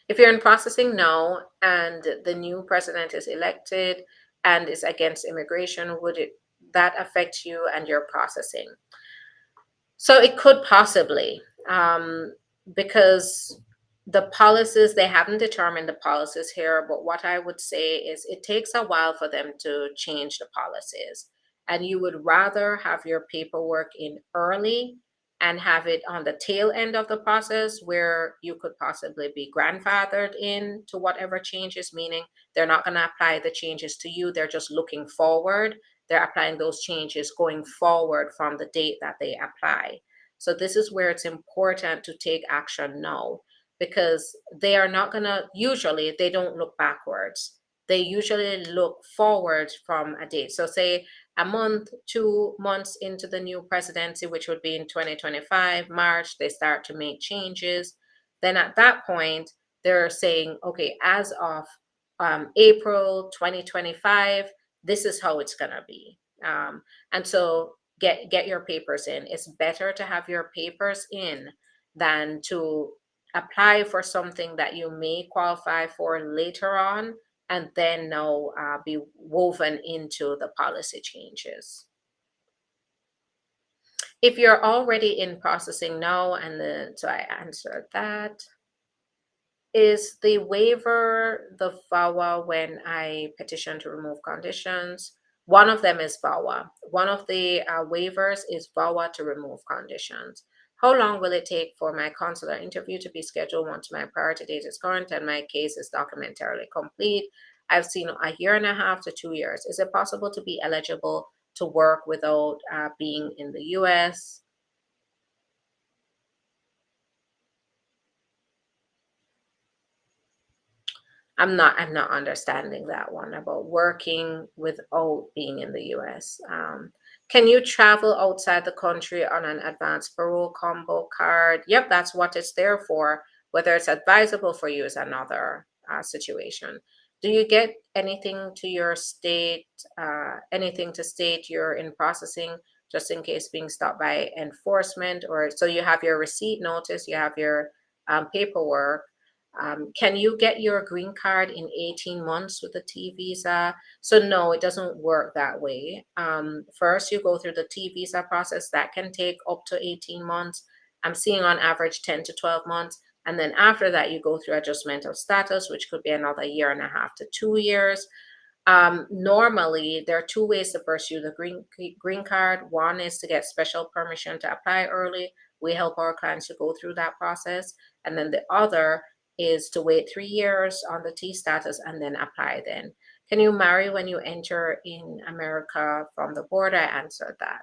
[SPEAKER 1] If you're in processing now and the new president is elected and is against immigration, would that affect you and your processing? So it could possibly, because the policies, they haven't determined the policies here, but what I would say is it takes a while for them to change the policies. And you would rather have your paperwork in early and have it on the tail end of the process where you could possibly be grandfathered in to whatever changes, meaning they're not going to apply the changes to you. They're just looking forward. They're applying those changes going forward from the date that they apply. So this is where it's important to take action now, because they are not going to, usually they don't look backwards. They usually look forward from a date. So say a month, 2 months into the new presidency, which would be in 2025, March, they start to make changes. Then at that point, they're saying, okay, as of April 2025, this is how it's going to be. And so get your papers in. It's better to have your papers in than to apply for something that you may qualify for later on and then now be woven into the policy changes. If you're already in processing now, so I answered that. Is the waiver the VAWA when I petition to remove conditions? One of them is VAWA. One of the waivers is VAWA to remove conditions. How long will it take for my consular interview to be scheduled once my priority date is current and my case is documentarily complete? I've seen a year and a half to 2 years. Is it possible to be eligible to work without being in the US? I'm not understanding that one about working without being in the US. Can you travel outside the country on an advanced parole combo card? Yep, that's what it's there for. Whether it's advisable for you is another situation. Do you get anything to your state, anything to state you're in processing, just in case being stopped by enforcement? Or so you have your receipt notice, you have your paperwork. Can you get your green card in 18 months with a T visa? So no, it doesn't work that way. First, you go through the T visa process. That can take up to 18 months. I'm seeing on average 10 to 12 months. And then after that, you go through adjustment of status, which could be another year and a half to 2 years. Normally, there are two ways to pursue the green card. One is to get special permission to apply early. We help our clients to go through that process. And then the other is to wait 3 years on the T status and then apply then. Can you marry when you enter in America from the board? I answered that.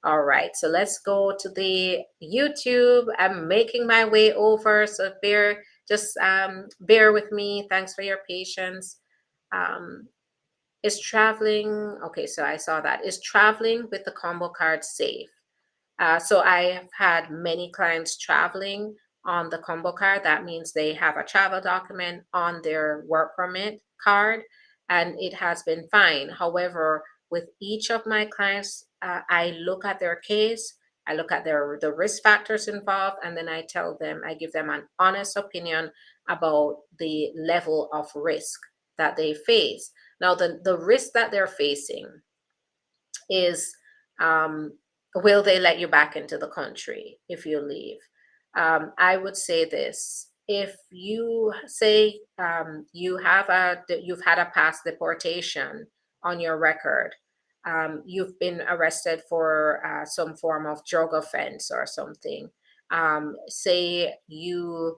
[SPEAKER 1] All right, so let's go to the YouTube. I'm making my way over, so just bear with me. Thanks for your patience. Is traveling, okay, so I saw that. Is traveling with the combo card safe? So I have had many clients traveling on the combo card. That means they have a travel document on their work permit card, and it has been fine. However, with each of my clients, I look at their case, I look at the risk factors involved, and then I tell them, I give them an honest opinion about the level of risk that they face. Now, the risk that they're facing is, will they let you back into the country if you leave? I would say this. If you say you've had a past deportation on your record, you've been arrested for some form of drug offense or something. Say you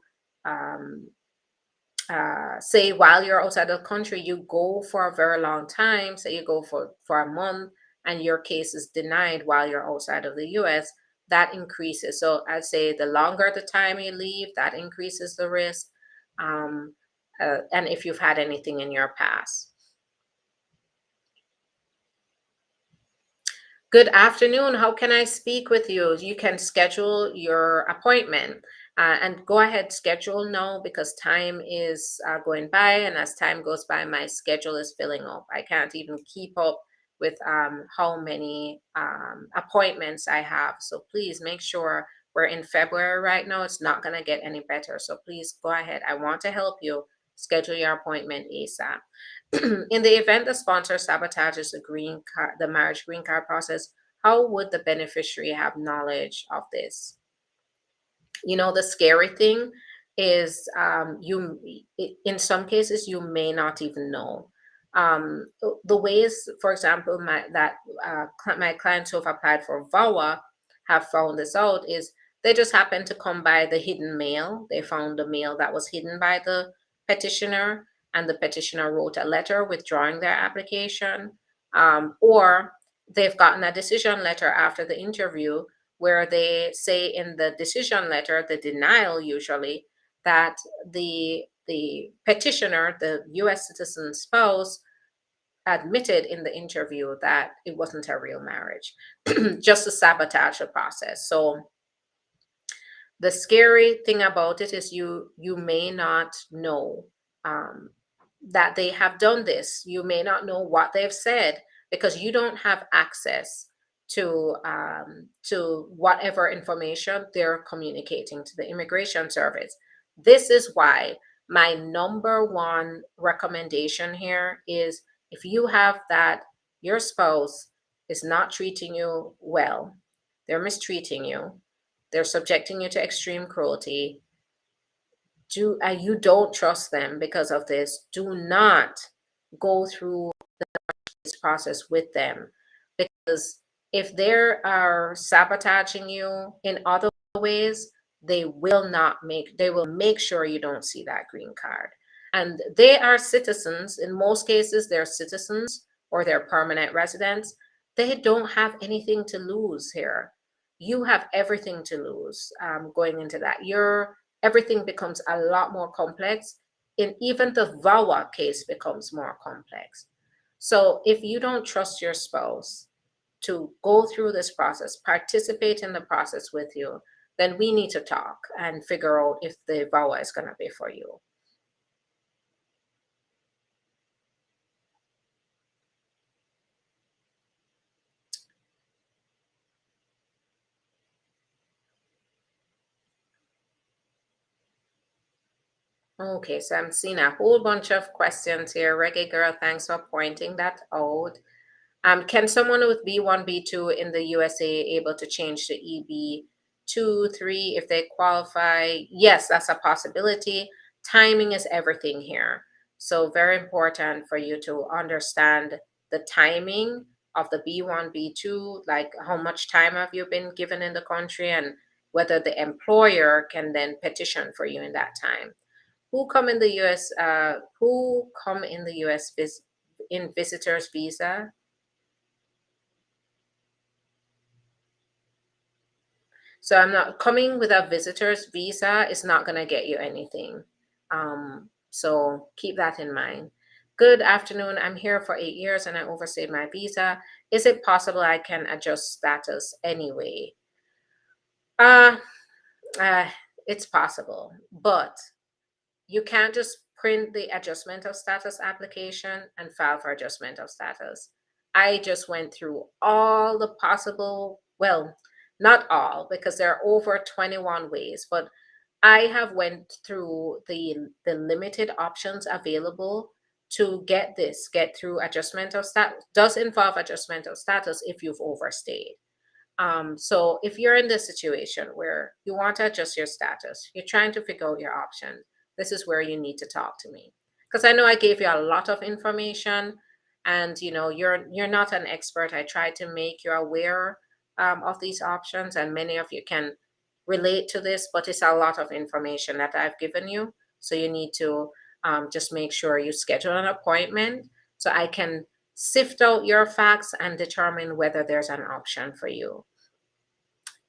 [SPEAKER 1] say while you're outside the country, you go for a very long time, say you go for a month, and your case is denied while you're outside of the US, that increases. So I'd say the longer the time you leave, that increases the risk. Um, and if you've had anything in your past. Good afternoon. How can I speak with you? You can schedule your appointment and go ahead, schedule now because time is going by. And as time goes by, my schedule is filling up. I can't even keep up with how many appointments I have. So please make sure we're in February right now. It's not going to get any better. So please go ahead. I want to help you schedule your appointment ASAP. In the event the sponsor sabotages the marriage green card process, how would the beneficiary have knowledge of this? The scary thing is in some cases you may not even know. The ways, for example, my clients who have applied for VAWA have found this out is they just happened to come by the hidden mail. They found the mail that was hidden by the petitioner, and the petitioner wrote a letter withdrawing their application, or they've gotten a decision letter after the interview where they say in the decision letter, the denial usually, that the petitioner, the US citizen spouse, admitted in the interview that it wasn't a real marriage, just to sabotage the process. So the scary thing about it is you may not know um, that they have done this. You may not know what they've said because you don't have access to whatever information they're communicating to the immigration service. This is why my number one recommendation here is if you have that your spouse is not treating you well, they're mistreating you, they're subjecting you to extreme cruelty, you don't trust them because of this, do not go through this process with them, because if they are sabotaging you in other ways, they will make sure you don't see that green card. And they are citizens. In most cases, they're citizens or they're permanent residents. They don't have anything to lose here. You have everything to lose going into that. Everything becomes a lot more complex, and even the VAWA case becomes more complex. So if you don't trust your spouse to go through this process, participate in the process with you, then we need to talk and figure out if the VAWA is going to be for you. Okay, so I'm seeing a whole bunch of questions here. Reggae Girl, thanks for pointing that out. Can someone with B1, B2 in the USA able to change to EB2, 3 if they qualify? Yes, that's a possibility. Timing is everything here. So very important for you to understand the timing of the B1, B2, like how much time have you been given in the country, and whether the employer can then petition for you in that time. Who come in the US, who come in the US in visitors visa? So I'm not coming with a visitor's visa is not going to get you anything. So keep that in mind. Good afternoon. I'm here for 8 years and I overstayed my visa. Is it possible I can adjust status anyway? Uh, uh it's possible, but you can't just print the adjustment of status application and file for adjustment of status. I just went through all the possible, well, not all, because there are over 21 ways, but I have went through the limited options available to get through adjustment of status. Does involve adjustment of status if you've overstayed. So if you're in this situation where you want to adjust your status, you're trying to figure out your options, this is where you need to talk to me. Because I know I gave you a lot of information, and you're not an expert. I tried to make you aware of these options, and many of you can relate to this, but it's a lot of information that I've given you. So you need to just make sure you schedule an appointment so I can sift out your facts and determine whether there's an option for you.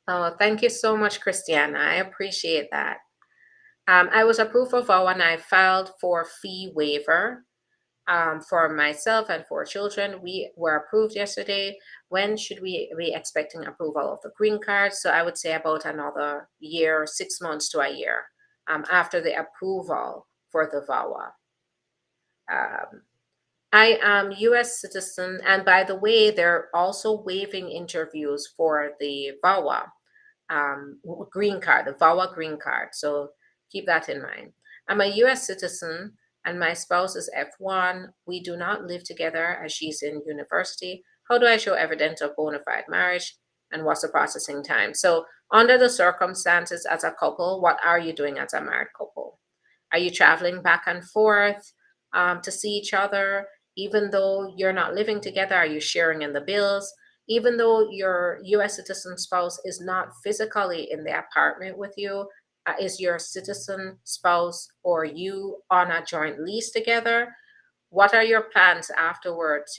[SPEAKER 1] Oh, thank you so much, Christiana. I appreciate that. I was approved for VAWA and I filed for fee waiver for myself and for children. We were approved yesterday. When should we be expecting approval of the green card? So I would say about another year, 6 months to a year after the approval for the VAWA. I am U.S. citizen, and by the way, they're also waiving interviews for the VAWA green card, the VAWA green card. So keep that in mind. I'm a U.S. citizen, and my spouse is F1. We do not live together as she's in university. How do I show evidence of bona fide marriage, and what's the processing time? So under the circumstances as a couple, what are you doing as a married couple? Are you traveling back and forth to see each other? Even though you're not living together, are you sharing in the bills? Even though your US citizen spouse is not physically in the apartment with you, is your citizen spouse or you on a joint lease together? What are your plans afterwards?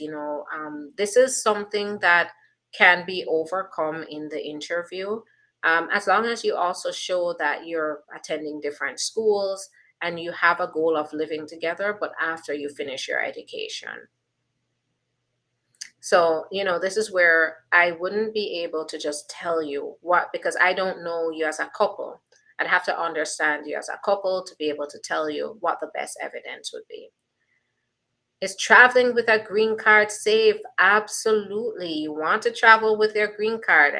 [SPEAKER 1] This is something that can be overcome in the interview, as long as you also show that you're attending different schools and you have a goal of living together, but after you finish your education. So, this is where I wouldn't be able to just tell you what, because I don't know you as a couple. I'd have to understand you as a couple to be able to tell you what the best evidence would be. Is traveling with a green card safe? Absolutely. You want to travel with your green card.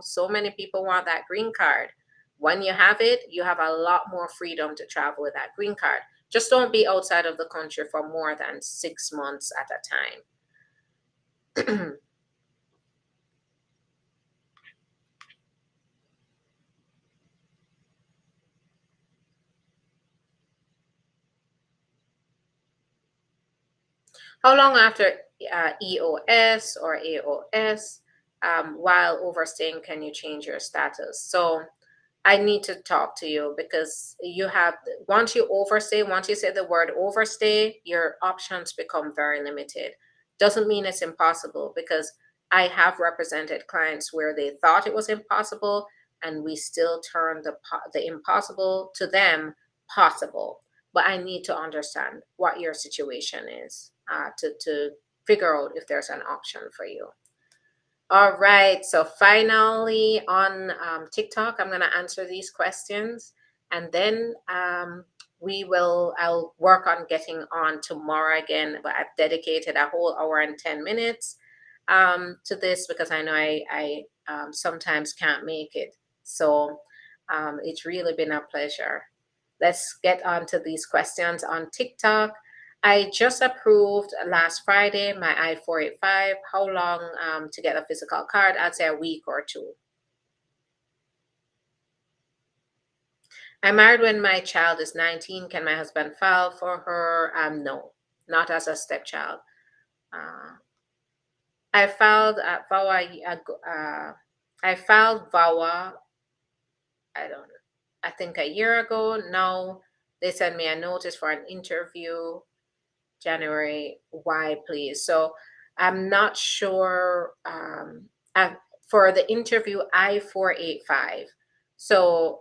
[SPEAKER 1] So many people want that green card. When you have it, you have a lot more freedom to travel with that green card. Just don't be outside of the country for more than 6 months at a time. How long after EOS or AOS. While overstaying, can you change your status? So I need to talk to you because you have, once you overstay, once you say the word overstay, your options become very limited. Doesn't mean it's impossible, because I have represented clients where they thought it was impossible, and we still turned the impossible to them possible. But I need to understand what your situation is, to figure out if there's an option for you. All right. So finally on TikTok, I'm going to answer these questions, and then I'll work on getting on tomorrow again. But I've dedicated a whole hour and 10 minutes to this, because I know I sometimes can't make it. So it's really been a pleasure. Let's get on to these questions on TikTok. I just approved last Friday my I-485. How long to get a physical card? I'd say a week or two. I'm married when my child is 19. Can my husband file for her? No, not as a stepchild. I filed VAWA, I don't know, I think a year ago. Now they sent me a notice for an interview January. Why, please? So I'm not sure. For the interview I-485. So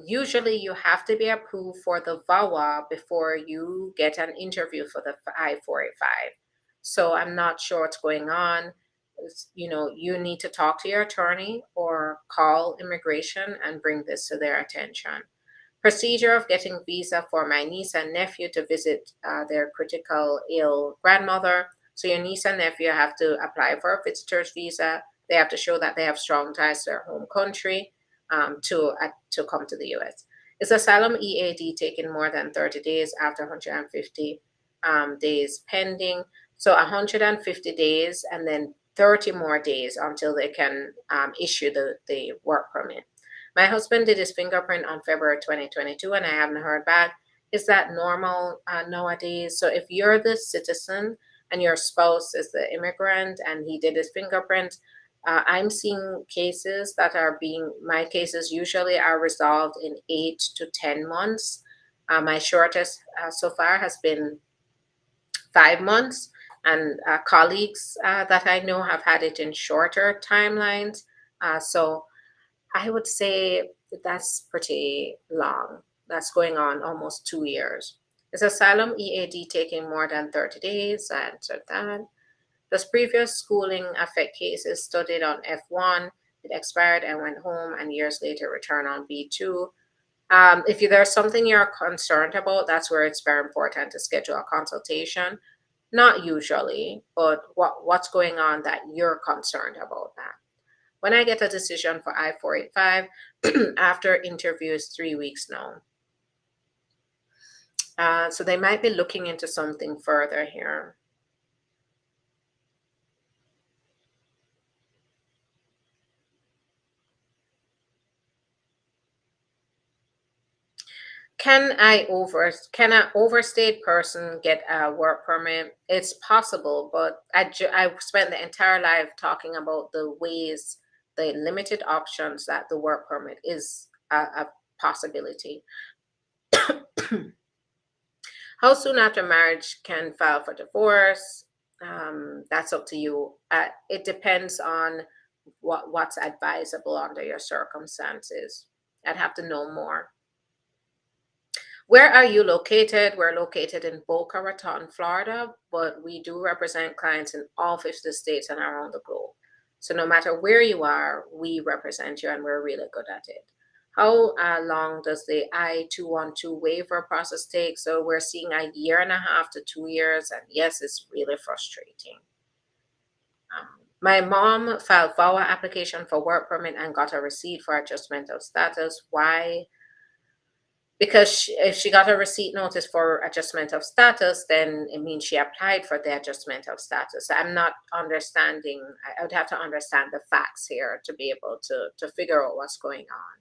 [SPEAKER 1] usually you have to be approved for the VAWA before you get an interview for the I-485. So I'm not sure what's going on. You need to talk to your attorney or call immigration and bring this to their attention. Procedure of getting visa for my niece and nephew to visit their critical ill grandmother. So your niece and nephew have to apply for a visitor's visa. They have to show that they have strong ties to their home country to come to the U.S. Is asylum EAD taking more than 30 days after 150 days pending? So 150 days and then 30 more days until they can issue the work permit. My husband did his fingerprint on February 2022 and I haven't heard back. Is that normal nowadays? So if you're the citizen and your spouse is the immigrant and he did his fingerprint, I'm seeing cases that my cases usually are resolved in 8 to 10 months. My shortest so far has been 5 months, and colleagues that I know have had it in shorter timelines. So I would say that's pretty long. That's going on almost 2 years. Is asylum EAD taking more than 30 days? I answered that. Does previous schooling affect cases studied on F1? It expired and went home, and years later returned on B2. If there's something you're concerned about, that's where it's very important to schedule a consultation. Not usually, but what's going on that you're concerned about that. When I get a decision for I-485, after interview is 3 weeks now. So they might be looking into something further here. Can an overstayed person get a work permit? It's possible, but I spent the entire life talking about the ways, the limited options that the work permit is a possibility. How soon after marriage can file for divorce? That's up to you. It depends on what's advisable under your circumstances. I'd have to know more. Where are you located? We're located in Boca Raton, Florida, but we do represent clients in all 50 states and around the globe. So no matter where you are, we represent you and we're really good at it. How long does the I-212 waiver process take? So we're seeing a year and a half to 2 years, and yes, it's really frustrating. My mom filed VAWA application for work permit and got a receipt for adjustment of status. Why? Because if she got a receipt notice for adjustment of status, then it means she applied for the adjustment of status. I'm not understanding. I would have to understand the facts here to be able to figure out what's going on.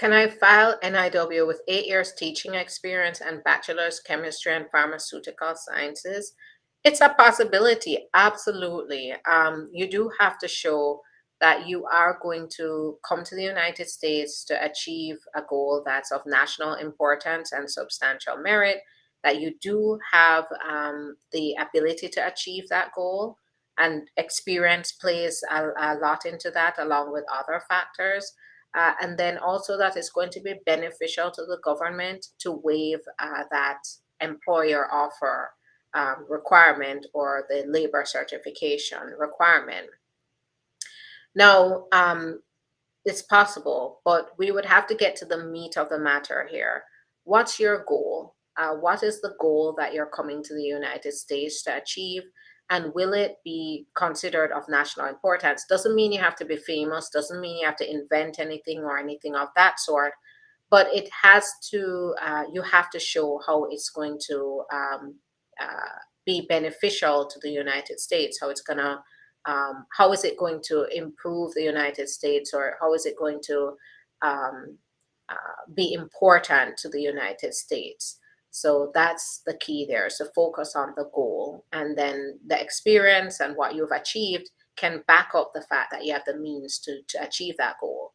[SPEAKER 1] Can I file NIW with 8 years teaching experience and bachelor's chemistry and pharmaceutical sciences? It's a possibility, absolutely. You do have to show that you are going to come to the United States to achieve a goal that's of national importance and substantial merit, that you do have the ability to achieve that goal, and experience plays a lot into that, along with other factors. And then also that it's going to be beneficial to the government to waive that employer offer requirement, or the labor certification requirement. Now, it's possible, but we would have to get to the meat of the matter here. What's your goal? What is the goal that you're coming to the United States to achieve? And will it be considered of national importance? Doesn't mean you have to be famous, doesn't mean you have to invent anything or anything of that sort, but it has to, you have to show how it's going to be beneficial to the United States, how it's going to how is it going to improve the United States, or how is it going to um, be important to the United States? So that's the key there. So focus on the goal, and then the experience and what you've achieved can back up the fact that you have the means to achieve that goal.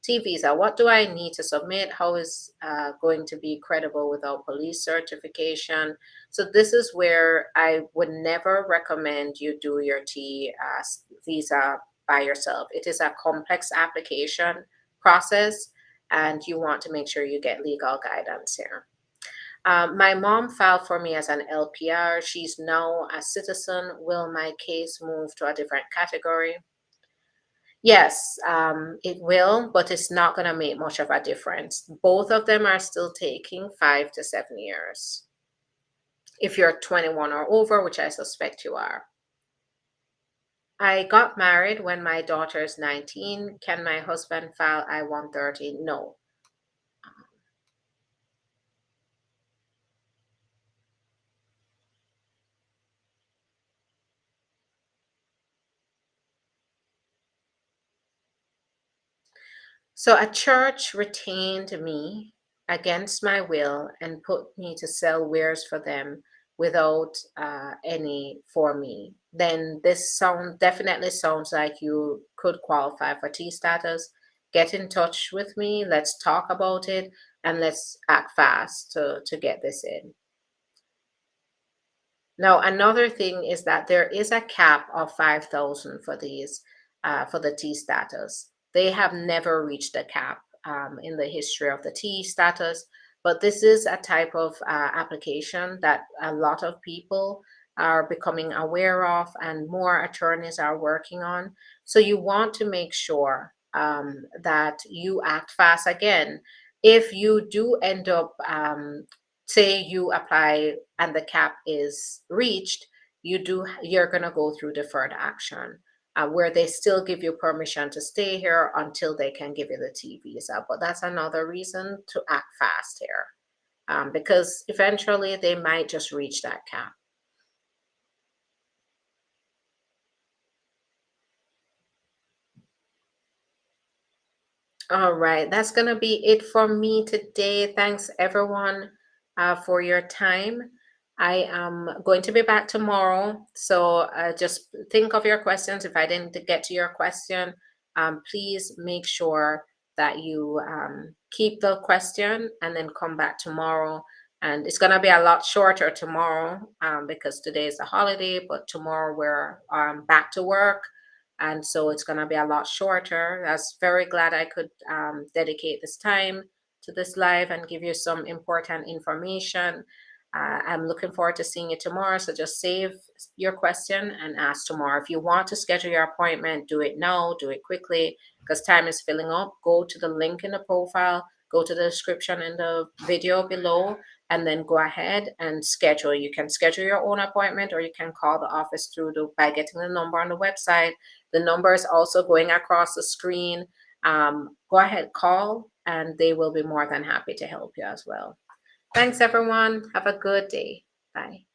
[SPEAKER 1] T visa, what do I need to submit? How is going to be credible without police certification? So this is where I would never recommend you do your T visa by yourself. It is a complex application process, and you want to make sure you get legal guidance here. My mom filed for me as an LPR. She's now a citizen. Will my case move to a different category? Yes, it will, but it's not going to make much of a difference. Both of them are still taking 5 to 7 years. If you're 21 or over, which I suspect you are. I got married when my daughter is 19. Can my husband file I-130? No. So a church retained me against my will and put me to sell wares for them without any for me. Then this definitely sounds like you could qualify for T status. Get in touch with me. Let's talk about it, and let's act fast to get this in. Now, another thing is that there is a cap of 5,000 for these, for the T status. They have never reached a cap in the history of the T status, but this is a type of application that a lot of people are becoming aware of, and more attorneys are working on. So you want to make sure that you act fast. Again, if you do end up say you apply and the cap is reached, you're going to go through deferred action, where they still give you permission to stay here until they can give you the T visa. But that's another reason to act fast here, because eventually they might just reach that cap. All right, that's going to be it for me today. Thanks, everyone, for your time. I am going to be back tomorrow, so just think of your questions. If I didn't get to your question, please make sure that you keep the question and then come back tomorrow. And it's going to be a lot shorter tomorrow because today is a holiday, but tomorrow we're back to work, and so it's going to be a lot shorter. I was very glad I could dedicate this time to this live and give you some important information. I'm looking forward to seeing you tomorrow, so just save your question and ask tomorrow. If you want to schedule your appointment, do it now, do it quickly, because time is filling up. Go to the link in the profile, go to the description in the video below, and then go ahead and schedule. You can schedule your own appointment, or you can call the office by getting the number on the website. The number is also going across the screen. Go ahead, call, and they will be more than happy to help you as well. Thanks, everyone. Have a good day. Bye.